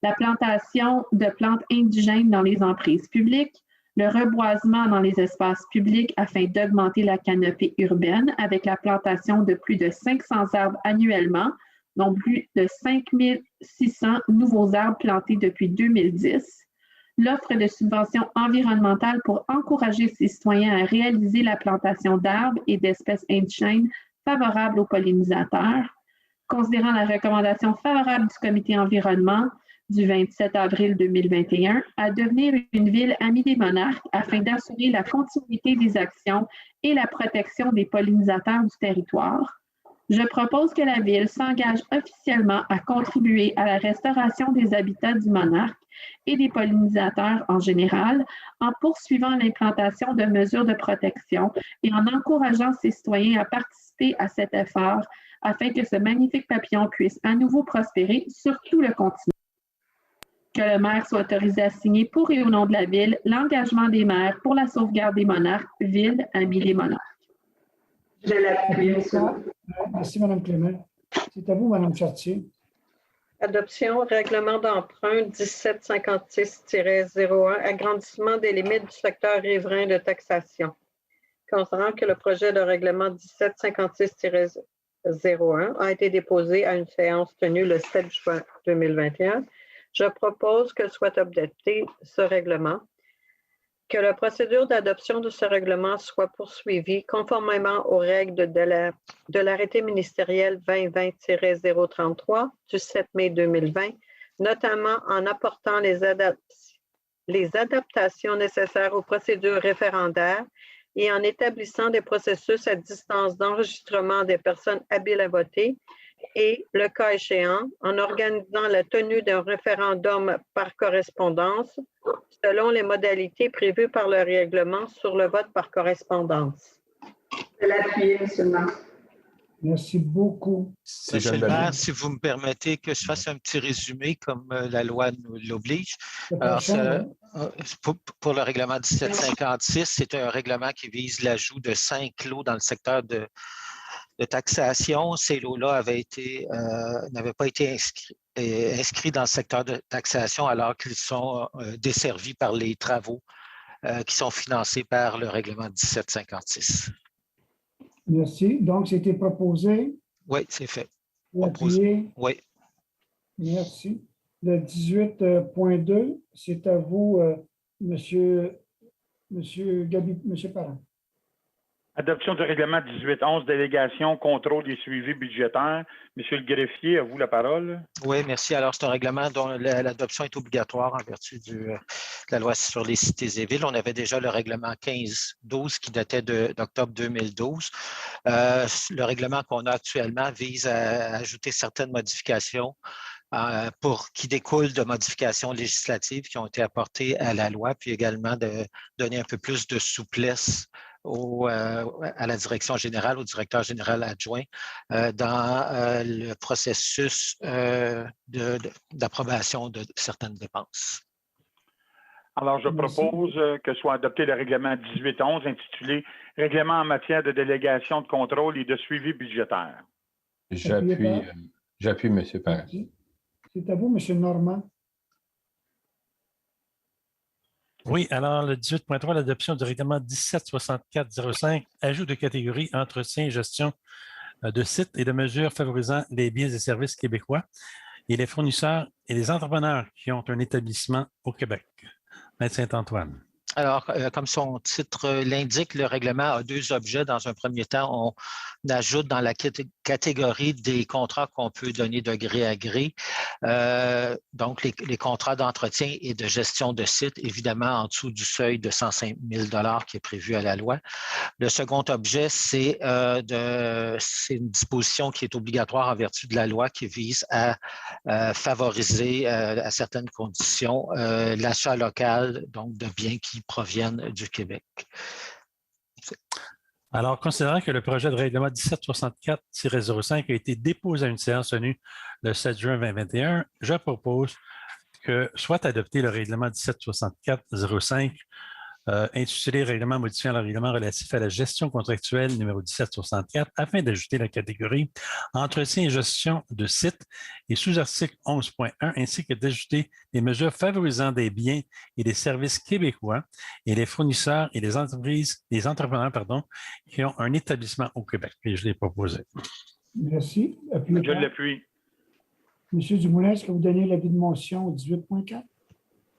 la plantation de plantes indigènes dans les emprises publiques, le reboisement dans les espaces publics afin d'augmenter la canopée urbaine avec la plantation de plus de 500 arbres annuellement, dont plus de 5600 nouveaux arbres plantés depuis 2010, l'offre de subventions environnementales pour encourager ses citoyens à réaliser la plantation d'arbres et d'espèces indigènes favorables aux pollinisateurs, considérant la recommandation favorable du Comité environnement du 27 avril 2021 à devenir une ville amie des monarques afin d'assurer la continuité des actions et la protection des pollinisateurs du territoire. Je propose que la Ville s'engage officiellement à contribuer à la restauration des habitats du monarque et des pollinisateurs en général en poursuivant l'implantation de mesures de protection et en encourageant ses citoyens à participer à cet effort afin que ce magnifique papillon puisse à nouveau prospérer sur tout le continent. Que le maire soit autorisé à signer pour et au nom de la Ville l'engagement des maires pour la sauvegarde des monarques, Ville amie des monarques. Je l'appuie, monsieur. Merci, Mme Clément. C'est à vous, Mme Chartier. Adoption, règlement d'emprunt 1756-01, agrandissement des limites du secteur riverain de taxation. Considérant que le projet de règlement 1756-01 a été déposé à une séance tenue le 7 juin 2021, je propose que soit adopté ce règlement, que la procédure d'adoption de ce règlement soit poursuivie conformément aux règles de l'arrêté ministériel 2020-033 du 7 mai 2020, notamment en apportant les adaptations nécessaires aux procédures référendaires et en établissant des processus à distance d'enregistrement des personnes habiles à voter et, le cas échéant, en organisant la tenue d'un référendum par correspondance selon les modalités prévues par le règlement sur le vote par correspondance. Je l'appuie, M. le maire. Merci beaucoup. Monsieur le maire, si vous me permettez que je fasse un petit résumé comme la loi nous l'oblige. Alors, pour le règlement 1756, c'est un règlement qui vise l'ajout de 5 lots dans le secteur de taxation. Ces lots-là n'avaient pas été inscrits dans le secteur de taxation alors qu'ils sont desservis par les travaux qui sont financés par le règlement 1756. Merci. Donc, c'était proposé. Oui, c'est fait. Appuyé. Oui. Merci. Le 18.2, c'est à vous, Monsieur Parent. Adoption du règlement 1811, délégation, contrôle et suivi budgétaire. Monsieur le greffier, à vous la parole. Oui, merci. Alors, c'est un règlement dont l'adoption est obligatoire en vertu de la loi sur les cités et villes. On avait déjà le règlement 1512 qui datait d'octobre 2012. Le règlement qu'on a actuellement vise à ajouter certaines modifications qui découlent de modifications législatives qui ont été apportées à la loi, puis également de donner un peu plus de souplesse à la direction générale, au directeur général adjoint, dans le processus d'approbation de certaines dépenses. Alors, je propose que soit adopté le règlement 1811 intitulé « Règlement en matière de délégation de contrôle et de suivi budgétaire ». J'appuie, M. Parent. C'est à vous, M. Normand. Oui, alors le 18.3, l'adoption du règlement 1764-05, ajout de catégories, entretien et gestion de sites et de mesures favorisant les biens et services québécois et les fournisseurs et les entrepreneurs qui ont un établissement au Québec. Maître Saint-Antoine. Alors, comme son titre l'indique, le règlement a 2 objets. Dans un premier temps, on ajoute dans la catégorie des contrats qu'on peut donner de gré à gré. Donc, les contrats d'entretien et de gestion de site, évidemment, en dessous du seuil de 105 000 $ qui est prévu à la loi. Le second objet, c'est une disposition qui est obligatoire en vertu de la loi qui vise à favoriser à certaines conditions l'achat local, donc de biens qui proviennent du Québec. Alors, considérant que le projet de règlement 1764-05 a été déposé à une séance tenue le 7 juin 2021, je propose que soit adopté le règlement 1764-05 intitulé « Règlement modifiant le règlement relatif à la gestion contractuelle numéro 1764 » afin d'ajouter la catégorie « Entretien et gestion de sites » et sous-article 11.1 ainsi que d'ajouter les mesures favorisant des biens et des services québécois et les fournisseurs et les entrepreneurs qui ont un établissement au Québec. Et je l'ai proposé. Merci. Je l'appuie. Monsieur Dumoulin, est-ce que vous donnez l'avis de motion au 18.4?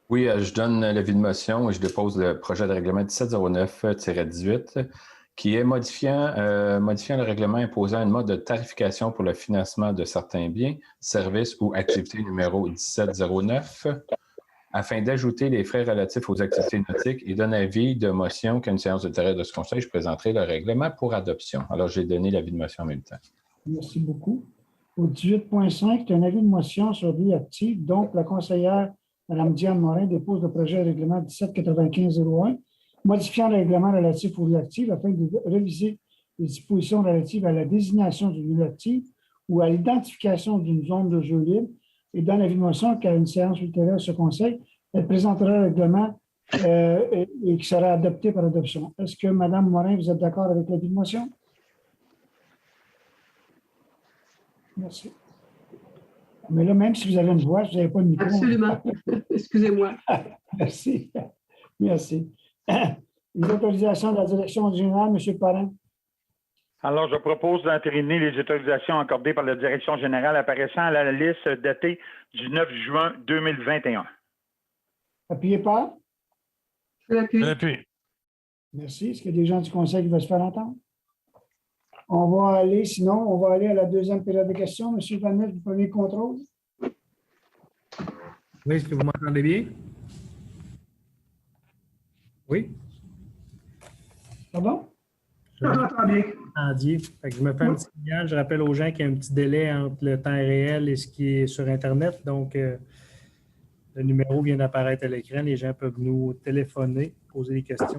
Oui, je donne l'avis de motion et je dépose le projet de règlement 1709-18 qui est modifiant le règlement imposant un mode de tarification pour le financement de certains biens, services ou activités numéro 1709 afin d'ajouter les frais relatifs aux activités nautiques et donne avis de motion qu'à une séance de de ce conseil, je présenterai le règlement pour adoption. Alors, j'ai donné l'avis de motion en même temps. Merci beaucoup. Au 18.5, c'est un avis de motion sur vie active. Donc, la conseillère Mme Diane Morin dépose le projet de règlement 1795-01, modifiant le règlement relatif aux lieux actifs afin de réviser les dispositions relatives à la désignation d'une lieu actif ou à l'identification d'une zone de jeu libre. Et dans l'avis de motion qu'à une séance ultérieure de ce conseil, elle présentera le règlement et qui sera adopté par adoption. Est-ce que Mme Morin, vous êtes d'accord avec l'avis de motion? Merci. Mais là, même si vous avez une voix, vous n'avez pas de micro. Absolument. Excusez-moi. Merci. Merci. Les autorisations de la direction générale, M. Parent. Alors, je propose d'entériner les autorisations accordées par la direction générale apparaissant à la liste datée du 9 juin 2021. Appuyez par. Je l'appuie. Merci. Est-ce qu'il y a des gens du conseil qui veulent se faire entendre? On va aller, sinon, on va aller à la deuxième période de questions. M. Vanette, du premier contrôle. Oui, est-ce que vous m'entendez bien? Oui? Pardon? Je t'entends bien. Je me fais un petit signal. Je rappelle aux gens qu'il y a un petit délai entre le temps réel et ce qui est sur Internet. Donc, le numéro vient d'apparaître à l'écran. Les gens peuvent nous téléphoner, poser des questions.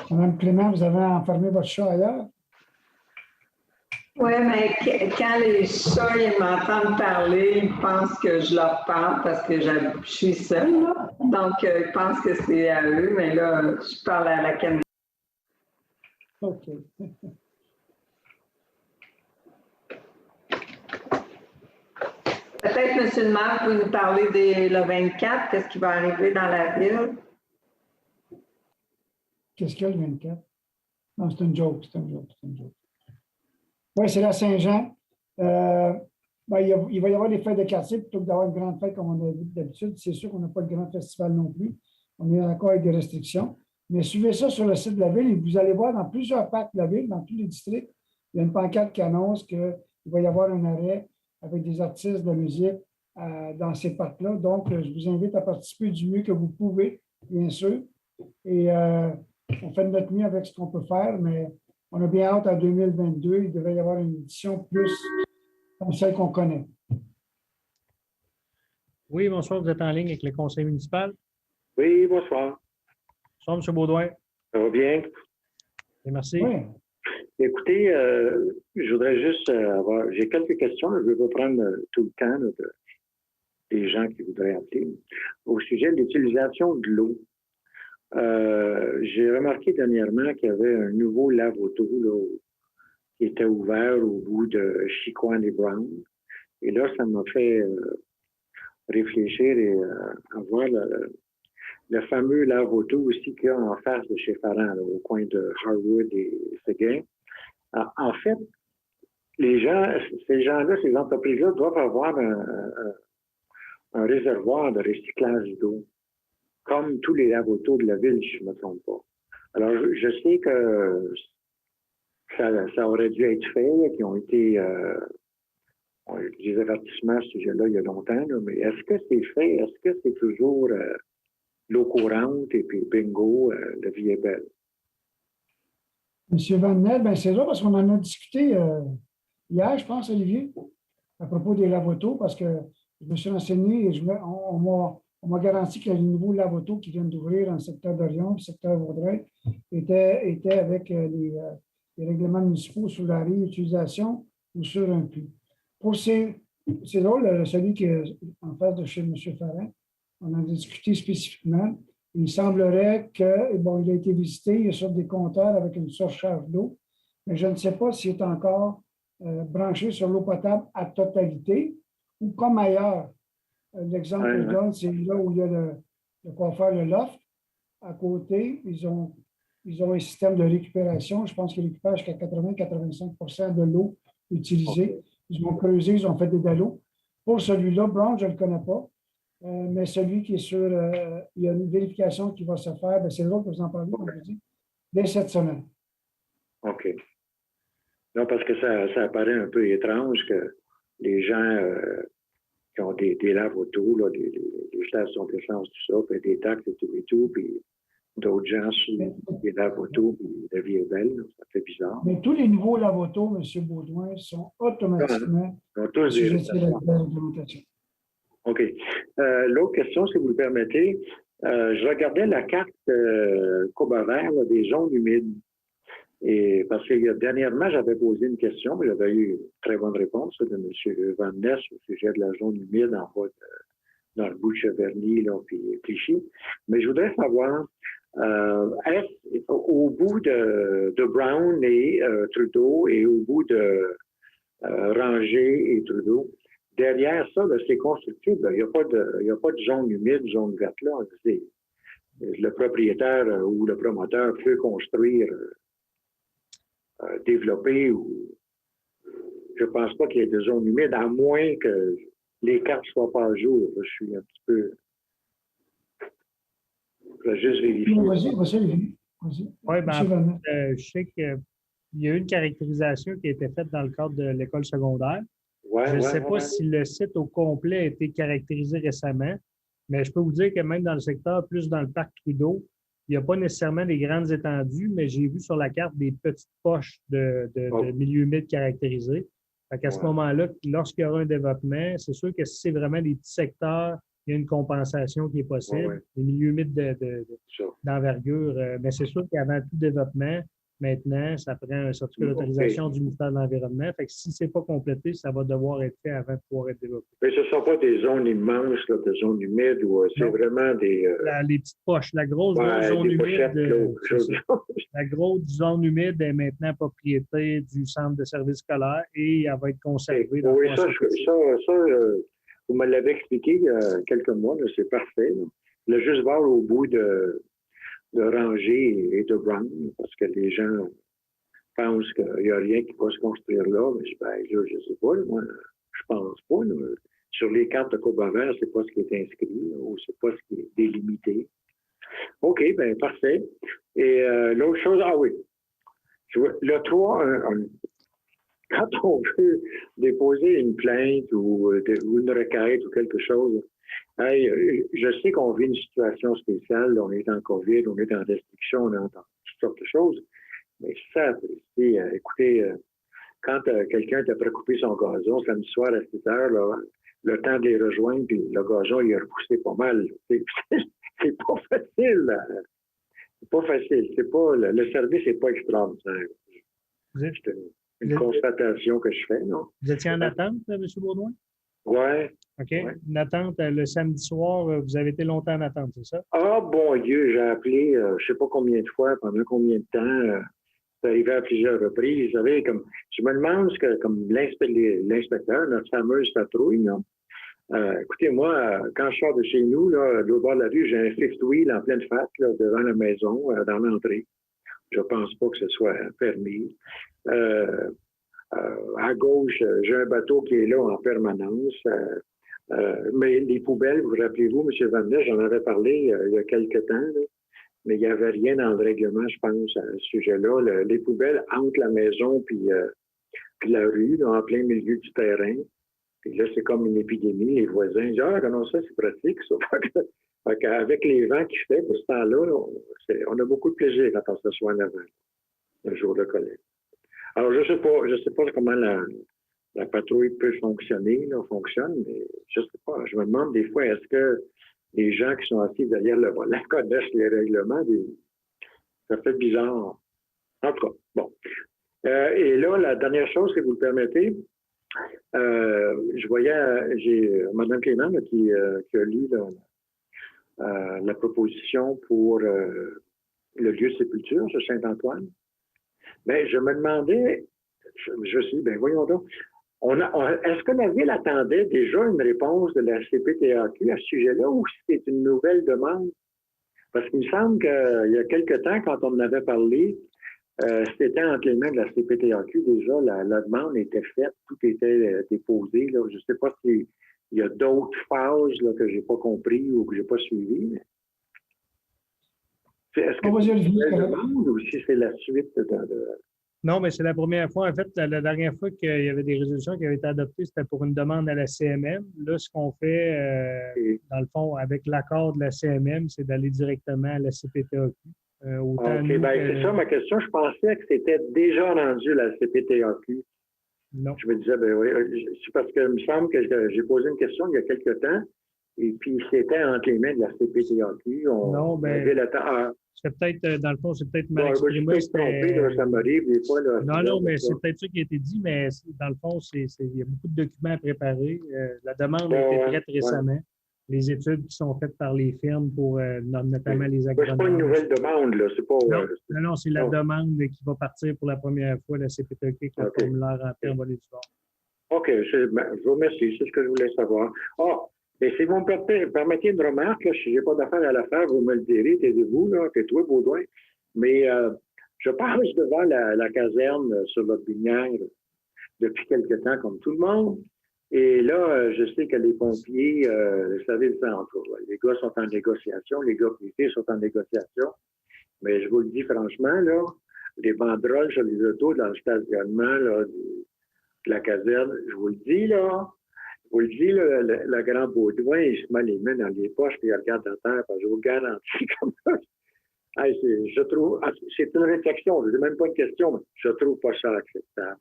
Mme Clément, vous avez enfermé votre chat ailleurs? Oui, mais quand les chats ils m'entendent parler, ils pensent que je leur parle parce que je suis seule. Là. Donc, ils pensent que c'est à eux, mais là, je parle à la caméra. OK. Peut-être, M. le maire, vous nous parler le 24, qu'est-ce qui va arriver dans la ville? Qu'est-ce qu'il y a le 24? Non, c'est une joke, c'est une joke. Oui, c'est la Saint-Jean. Il va y avoir des fêtes de quartier plutôt que d'avoir une grande fête comme on a vu d'habitude. C'est sûr qu'on n'a pas de grand festival non plus. On est encore avec des restrictions. Mais suivez ça sur le site de la ville et vous allez voir dans plusieurs parcs de la ville, dans tous les districts, il y a une pancarte qui annonce qu'il va y avoir un arrêt avec des artistes de musique dans ces parcs-là. Donc, je vous invite à participer du mieux que vous pouvez, bien sûr. Et on fait de notre mieux avec ce qu'on peut faire, mais on a bien hâte à 2022. Il devrait y avoir une édition plus comme celle qu'on connaît. Oui, bonsoir. Vous êtes en ligne avec le conseil municipal? Oui, bonsoir. Bonsoir, M. Baudouin. Ça va bien? Et merci. Oui. Écoutez, je voudrais juste avoir... J'ai quelques questions. Je ne vais pas prendre tout le temps là, des gens qui voudraient appeler. Au sujet de l'utilisation de l'eau. J'ai remarqué dernièrement qu'il y avait un nouveau lave-auto qui était ouvert au bout de Chicoine et Brown. Et là, ça m'a fait réfléchir et avoir le fameux lave-auto aussi qu'il y a en face de chez Farran, là, au coin de Harwood et Seguin. En fait, ces gens-là, ces entreprises-là doivent avoir un réservoir de recyclage d'eau. comme tous les lave-autos de la ville, si je ne me trompe pas. Alors, je sais que ça aurait dû être fait, qui ont été des avertissements à ce sujet-là il y a longtemps, là, mais est-ce que c'est fait? Est-ce que c'est toujours l'eau courante et puis bingo, la vie est belle? Monsieur Van Nel, ben c'est là parce qu'on en a discuté hier, je pense, Olivier, à propos des lave-autos, parce que je me suis renseigné et on m'a garanti que les nouveaux lave-autos qui viennent d'ouvrir dans le secteur d'Orion, le secteur Vaudreuil, étaient avec les règlements municipaux sur la réutilisation ou sur un puits. C'est drôle, celui qui est en face de chez M. Farrin, on en a discuté spécifiquement. Il semblerait que, bon, il a été visité, il est sur des compteurs avec une surcharge d'eau, mais je ne sais pas s'il est encore branché sur l'eau potable à totalité ou comme ailleurs. L'exemple que je donne, c'est là où il y a le coiffeur, le loft. À côté, ils ont un système de récupération. Je pense qu'ils récupèrent jusqu'à 80-85% de l'eau utilisée. Ils ont creusé, ils ont fait des dallots. Pour celui-là, Brown, je ne le connais pas. Mais celui qui est sur, il y a une vérification qui va se faire, c'est l'autre que vous en parlez, comme je dis, dès cette semaine. OK. Non, parce que ça apparaît un peu étrange que les gens qui ont des lave-autos, les stations d'essence, tout ça, puis des taxes et tout, puis d'autres gens sur des lave-autos, puis la vie est belle, ça fait bizarre. Mais tous les nouveaux lave-autos, M. Baudouin, sont automatiquement assujettis à la réglementation. OK. L'autre question, si vous le permettez, je regardais la carte Coba-Vert des zones humides. Et parce que dernièrement, j'avais posé une question, mais j'avais eu une très bonne réponse de M. Van Ness au sujet de la zone humide en bas dans le bout de Cheverny, là, puis Clichy. Mais je voudrais savoir, au bout de Brown et Trudeau et au bout de Ranger et Trudeau, derrière ça, là, c'est constructible. Il n'y a pas de zone humide, zone verte là. Le propriétaire ou le promoteur peut construire, développer ou je ne pense pas qu'il y ait de zone humide, à moins que les cartes ne soient pas à jour. Je suis un petit peu. Je vais juste vérifier. Oui, ben, je sais qu'il y a eu une caractérisation qui a été faite dans le cadre de l'école secondaire. Je ne sais pas si le site au complet a été caractérisé récemment, mais je peux vous dire que même dans le secteur, plus dans le parc Trudeau, il n'y a pas nécessairement des grandes étendues, mais j'ai vu sur la carte des petites poches de milieu humide caractérisés. À ce moment-là, lorsqu'il y aura un développement, c'est sûr que si c'est vraiment des petits secteurs, il y a une compensation qui est possible. Les milieux humides d'envergure, mais c'est sûr qu'avant tout développement, maintenant, ça prend un certificat d'autorisation du ministère de l'Environnement. Fait que si ce n'est pas complété, ça va devoir être fait avant de pouvoir être développé. Mais ce ne sont pas des zones immenses, là, de zones humides, ou c'est vraiment des... les petites poches. La grosse zone humide. La grosse zone humide est maintenant propriété du centre de service scolaire et elle va être conservée. Oui, ça, vous me l'avez expliqué il y a quelques mois, c'est parfait. Là. Le juste voir au bout de Ranger et de Brown, parce que les gens pensent qu'il n'y a rien qui va se construire là. Mais je ne sais pas, moi, je pense pas. Là. Sur les cartes de Coba-Vert, ce n'est pas ce qui est inscrit, là, ou ce n'est pas ce qui est délimité. OK, bien, parfait. Et l'autre chose, le 3, quand on veut déposer une plainte ou une requête ou quelque chose, je sais qu'on vit une situation spéciale, on est en COVID, on est en restriction, on est en toutes sortes de choses, mais ça, écoutez, quand quelqu'un t'a précoupé son gazon samedi soir à 6 heures, là, le temps de les rejoindre, puis le gazon, il a repoussé pas mal. C'est pas facile. C'est pas facile. Le service n'est pas extraordinaire. C'est une constatation que je fais, non? Vous étiez en attente, M. Baudouin? Oui. OK. Ouais. Une attente le samedi soir, vous avez été longtemps en attente, c'est ça? Ah, bon Dieu, j'ai appelé je ne sais pas combien de fois, pendant combien de temps. C'est arrivé à plusieurs reprises. Vous savez, je me demande ce que, comme l'inspecteur, notre fameuse patrouille, non? Écoutez, moi, quand je sors de chez nous, là, de l'autre bord de la rue, j'ai un fifth wheel en pleine face, là, devant la maison, dans l'entrée. Je ne pense pas que ce soit permis. À gauche, j'ai un bateau qui est là en permanence. Mais les poubelles, vous rappelez-vous, M. Vannet, j'en avais parlé il y a quelques temps, là, mais il n'y avait rien dans le règlement, je pense, à ce sujet-là. Les poubelles entre la maison puis la rue, là, en plein milieu du terrain. Puis là, c'est comme une épidémie. Les voisins disent « Ah, comment ça, c'est pratique, ça. » Avec les vents qu'il fait pour ce temps-là, on a beaucoup de plaisir quand on s'assoit en avant, le jour de collecte. Alors, je sais pas comment la patrouille peut fonctionner, mais je sais pas. Je me demande des fois, est-ce que les gens qui sont assis derrière le volant connaissent les règlements? Ça fait bizarre. En tout cas, bon. Et là, la dernière chose, si vous le permettez, je voyais, j'ai Mme Clément là, qui a lu la proposition pour le lieu de sépulture sur Saint-Antoine. Mais je me demandais, je me suis dit, ben voyons donc, est-ce que la Ville attendait déjà une réponse de la CPTAQ à ce sujet-là ou c'est une nouvelle demande? Parce qu'il me semble qu'il y a quelque temps, quand on en avait parlé, c'était entre les mains de la CPTAQ déjà, la demande était faite, tout était déposé. Là. Je ne sais pas s'il y a d'autres phases là, que je n'ai pas compris ou que je n'ai pas suivies. Mais... Est-ce que c'est une nouvelle demande ou si c'est la suite de... Non, mais c'est la première fois. En fait, la dernière fois qu'il y avait des résolutions qui avaient été adoptées, c'était pour une demande à la CMM. Là, ce qu'on fait, dans le fond, avec l'accord de la CMM, c'est d'aller directement à la CPTAQ. OK, c'est ça ma question. Je pensais que c'était déjà rendu la CPTAQ. Non. Je me disais, ben oui, c'est parce que il me semble que j'ai posé une question il y a quelque temps, et puis c'était entre les mains de la CPTAQ. Non, ben, c'est peut-être, dans le fond, c'est peut-être mal exprimé. Je peux me tromper, là, ça m'arrive des fois. Là, non, mais c'est peut-être ça qui a été dit, mais dans le fond, il y a beaucoup de documents à préparer. La demande a été faite récemment. Ouais. Les études qui sont faites par les firmes pour notamment les agronomes. C'est pas une nouvelle demande, là. C'est pas, non, c'est la demande qui va partir pour la première fois, la CPTAQ, avec le formulaire rempli en bonne et due forme. OK, je vous remercie. C'est ce que je voulais savoir. Et si vous me permettez une remarque, là, si je n'ai pas d'affaire à la faire, vous me le direz, taisez-vous, là, tais-toi, Baudouin. Mais je passe devant la caserne sur la Binière depuis quelque temps, comme tout le monde. Et là, je sais que les pompiers, vous savez, le centre, les gars sont en négociation, les gars privés sont en négociation. Mais je vous le dis franchement, là, les banderoles sur les autos dans le stationnement là, de la caserne, je vous le dis, là, le grand Baudouin, il se met les mains dans les poches et il regarde la terre, parce que je vous garantis comme ça. Je trouve, c'est une réflexion, je n'ai même pas une question, mais je trouve pas ça acceptable.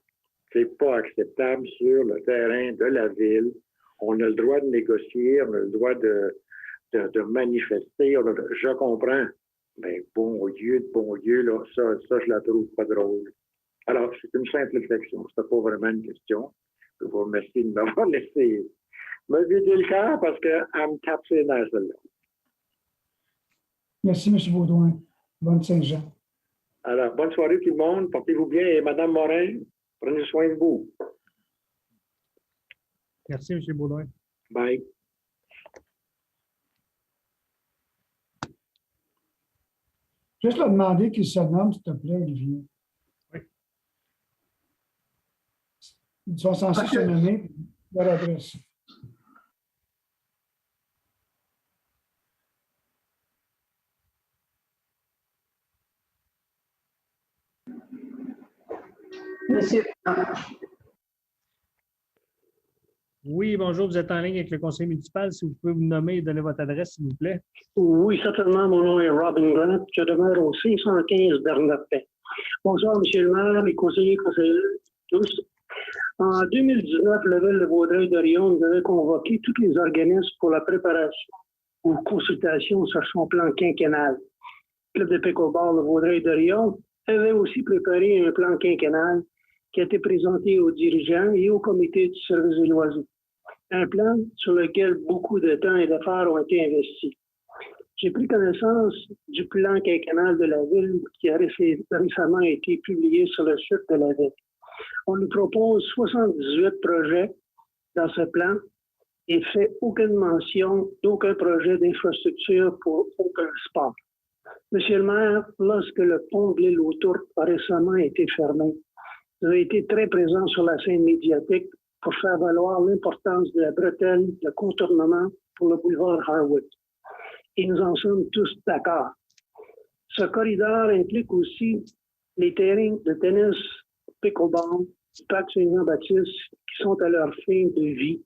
C'est pas acceptable sur le terrain de la Ville. On a le droit de négocier, on a le droit de manifester. Je comprends. Mais bon Dieu, là, ça, je la trouve pas drôle. Alors, c'est une simple réflexion. C'était pas vraiment une question. Je vous remercie de m'avoir laissé me vider le cœur parce qu'elle me tape ses nerfs, celle-là. Merci, M. Baudouin. Bonne Saint-Jean. Alors, bonne soirée tout le monde. Portez-vous bien. Et Mme Morin, prenez soin de vous. Merci, M. Baudouin. Bye. Juste leur demander qu'il se nomme, s'il te plaît, Olivier. Oui. Ils sont censés se nommer leur adresse. Monsieur. Oui, bonjour, vous êtes en ligne avec le conseil municipal. Si vous pouvez vous nommer et donner votre adresse, s'il vous plaît. Oui, certainement. Mon nom est Robin Grant. Je demeure au 515 Bernard-Paix. Bonsoir, M. le maire, les conseillers, tous. En 2019, la Ville de Vaudreuil-Dorion nous avait convoqué tous les organismes pour la préparation ou consultation sur son plan quinquennal. Le Club de Pickleball de Vaudreuil-Dorion avait aussi préparé un plan quinquennal qui a été présenté aux dirigeants et au comité du service des loisirs. Un plan sur lequel beaucoup de temps et d'efforts ont été investis. J'ai pris connaissance du plan quinquennal de la Ville qui a récemment été publié sur le site de la Ville. On nous propose 78 projets dans ce plan et fait aucune mention d'aucun projet d'infrastructure pour aucun sport. Monsieur le maire, lorsque le pont de l'île aux Tourtes a récemment été fermé, vous avez été très présent sur la scène médiatique pour faire valoir l'importance de la bretelle de contournement pour le boulevard Harwood. Et nous en sommes tous d'accord. Ce corridor implique aussi les terrains de tennis, pickleball, du parc Saint-Jean-Baptiste qui sont à leur fin de vie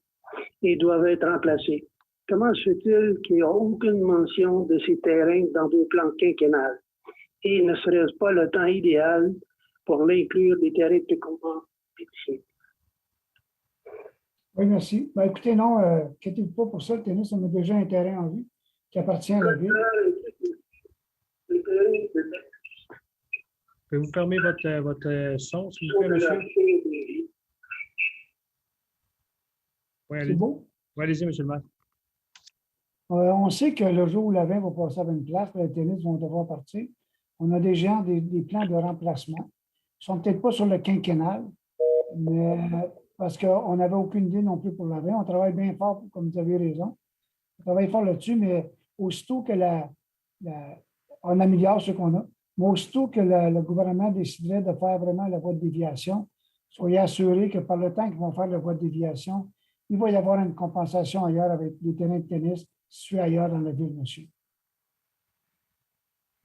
et doivent être remplacés. Comment se fait-il qu'il n'y a aucune mention de ces terrains dans vos plans quinquennales? Et ne serait-ce pas le temps idéal pour l'inclure des terrains de pickleball et piscine? Oui, merci. Ben, écoutez, non, inquiétez-vous pas pour ça. Le tennis, on a déjà un terrain en vue qui appartient à la ville. Pouvez-vous fermer votre son, s'il vous plaît, monsieur? Oui, C'est beau? Oui, allez-y, monsieur le maire. On sait que le jour où la 20 va passer à 20 places, les tennis vont devoir partir. On a déjà des plans de remplacement. Ils ne sont peut-être pas sur le quinquennal, mais parce qu'on n'avait aucune idée non plus pour la 20. On travaille bien fort, comme vous avez raison. On travaille fort là-dessus, mais aussitôt que on améliore ce qu'on a, mais aussitôt que le gouvernement déciderait de faire vraiment la voie de déviation, soyez assurés que par le temps qu'ils vont faire la voie de déviation, il va y avoir une compensation ailleurs avec des terrains de tennis situés ailleurs dans la ville, monsieur.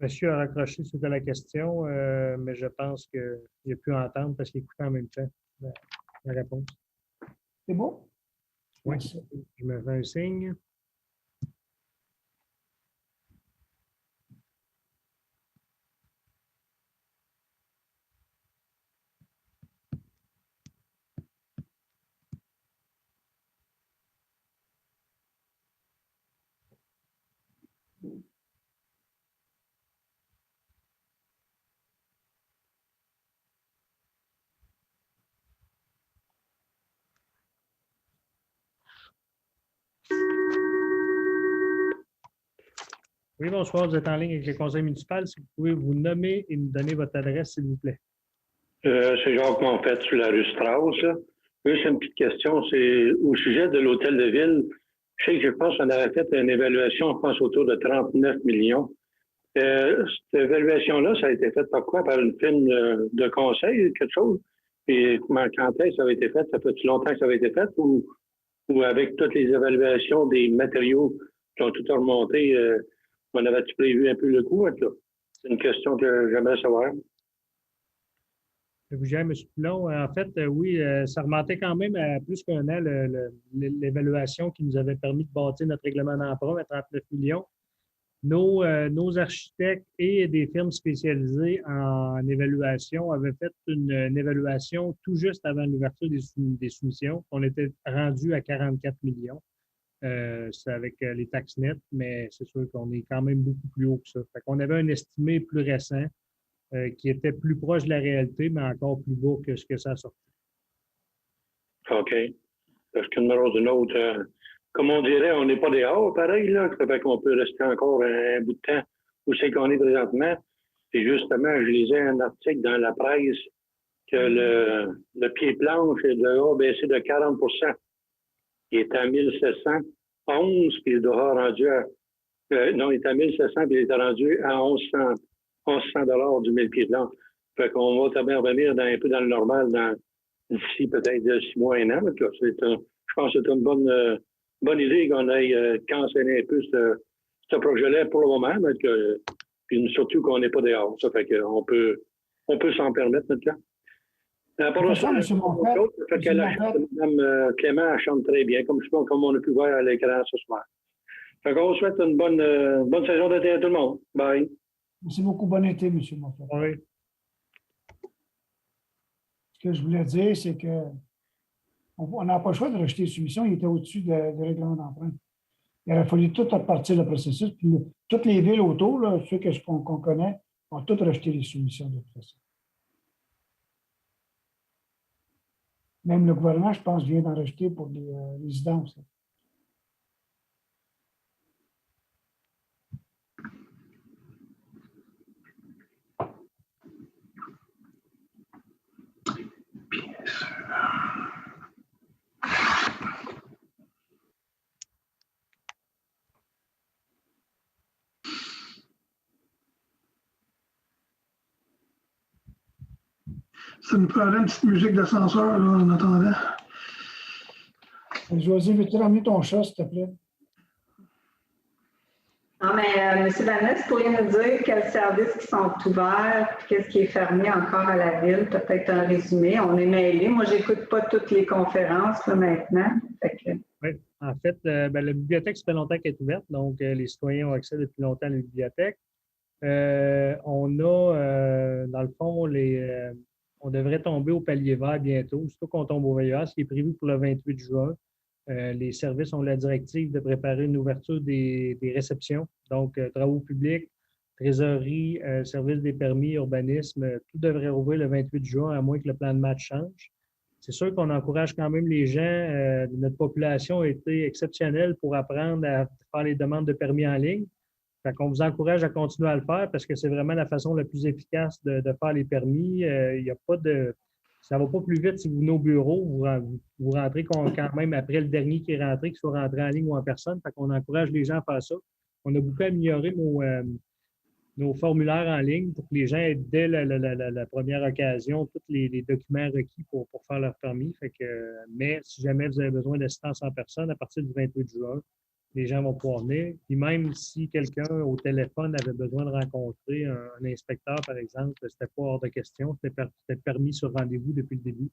Monsieur a raccroché, c'était la question, mais je pense qu'il a pu entendre parce qu'il écoutait en même temps la réponse. C'est beau? Oui, je me fais un signe. Oui, bonsoir, vous êtes en ligne avec le conseil municipal. Si vous pouvez vous nommer et nous donner votre adresse, s'il vous plaît. C'est Jacques Monfette sur la rue Strauss. Juste une petite question, c'est au sujet de l'hôtel de ville. Je sais que je pense qu'on avait fait une évaluation, je pense, autour de 39 millions. Cette évaluation-là, ça a été faite par quoi? Par une firme de conseil, quelque chose? Et quand est-ce que ça avait été fait? Ça fait-tu longtemps que ça avait été fait? Ou avec toutes les évaluations des matériaux qui ont tout remonté, on avait-tu prévu un peu le coût? C'est une question que j'aimerais savoir. Vous gérez, M. Pilon. En fait, oui, ça remontait quand même à plus qu'un an, l'évaluation qui nous avait permis de bâtir notre règlement d'emprunt à 39 millions. Nos architectes et des firmes spécialisées en évaluation avaient fait une évaluation tout juste avant l'ouverture des soumissions. On était rendu à 44 millions. C'est avec les taxes nettes, mais c'est sûr qu'on est quand même beaucoup plus haut que ça. Fait qu'on avait un estimé plus récent qui était plus proche de la réalité, mais encore plus bas que ce que ça a sorti. OK. Parce que numéro d'une autre, comme on dirait, on n'est pas dehors, pareil, là. Fait qu'on peut rester encore un bout de temps où c'est qu'on est présentement. Et justement, je lisais un article dans la presse que le pied planche a baissé de 40 %. Il est à 1711, puis il doit rendu à... non, il est à 1700, puis il est rendu à 1100 $ du 1000 pieds planche. Fait qu'on va bien revenir un peu dans le normal d'ici peut-être 6 mois, 1 an. Je pense que c'est une bonne idée qu'on aille canceller un peu ce projet-là pour le moment, puis surtout qu'on n'est pas dehors. Ça fait qu'on peut s'en permettre maintenant. Pour ça, fait que Mme Clément, elle chante très bien, comme on a pu voir à l'écran ce soir. Fait qu'on vous souhaite une bonne saison d'été à tout le monde. Bye. Merci beaucoup. Bon été, M. Monfette. Oui. Ce que je voulais dire, c'est qu'on n'a pas le choix de rejeter les soumissions. Il était au-dessus du règlement d'emprunt. Il aurait fallu tout repartir le processus. Puis toutes les villes autour, là, ceux qu'on connaît, ont toutes rejeté les soumissions de toute façon. Même le gouvernement, je pense, vient d'en rejeter pour des résidences. Ça nous prendrait une petite musique d'ascenseur en attendant. José, veux-tu ramener ton chat, s'il te plaît? Non, mais M. Vanessa, vous pourriez nous dire quels services qui sont ouverts, puis qu'est-ce qui est fermé encore à la ville? Peut-être un résumé. On est mêlés. Moi, je n'écoute pas toutes les conférences là, maintenant. Oui, en fait, la bibliothèque, ça fait longtemps qu'elle est ouverte, donc les citoyens ont accès depuis longtemps à la bibliothèque. On a, dans le fond, on devrait tomber au palier vert bientôt, surtout qu'on tombe au VIH, ce qui est prévu pour le 28 juin. Les services ont la directive de préparer une ouverture des réceptions, donc travaux publics, trésorerie, service des permis, urbanisme, tout devrait rouvrir le 28 juin, à moins que le plan de match change. C'est sûr qu'on encourage quand même les gens. Notre population a été exceptionnelle pour apprendre à faire les demandes de permis en ligne. Fait qu'on vous encourage à continuer à le faire parce que c'est vraiment la façon la plus efficace de faire les permis. Il y a pas de... Ça ne va pas plus vite si vous venez au bureau, vous rentrez quand même après le dernier qui est rentré, qu'il soit rentré en ligne ou en personne. Fait qu'on encourage les gens à faire ça. On a beaucoup amélioré nos formulaires en ligne pour que les gens aient dès la première occasion tous les documents requis pour faire leur permis. Fait que, mais si jamais vous avez besoin d'assistance en personne, à partir du 28 juin, les gens vont pouvoir venir. Puis même si quelqu'un au téléphone avait besoin de rencontrer un inspecteur, par exemple, c'était pas hors de question, c'était permis sur rendez-vous depuis le début.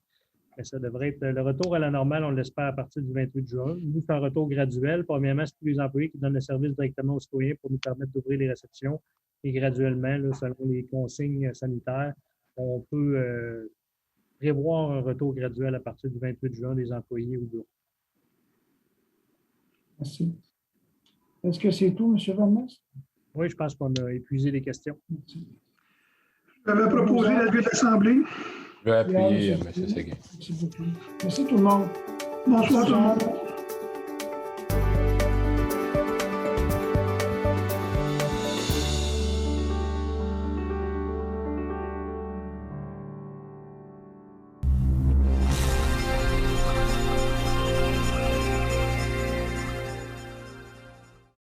Mais ça devrait être le retour à la normale, on l'espère, à partir du 28 juin. Nous, c'est un retour graduel. Premièrement, c'est tous les employés qui donnent le service directement aux citoyens pour nous permettre d'ouvrir les réceptions. Et graduellement, là, selon les consignes sanitaires, on peut prévoir un retour graduel à partir du 28 juin des employés au bureau. Merci. Est-ce que c'est tout, M. Vanessa? Oui, je pense qu'on a épuisé les questions. J'avais proposé la levée de l'Assemblée. Je vais appuyer, M. Séguin. Merci beaucoup. Merci tout le monde. Bonsoir tout le monde.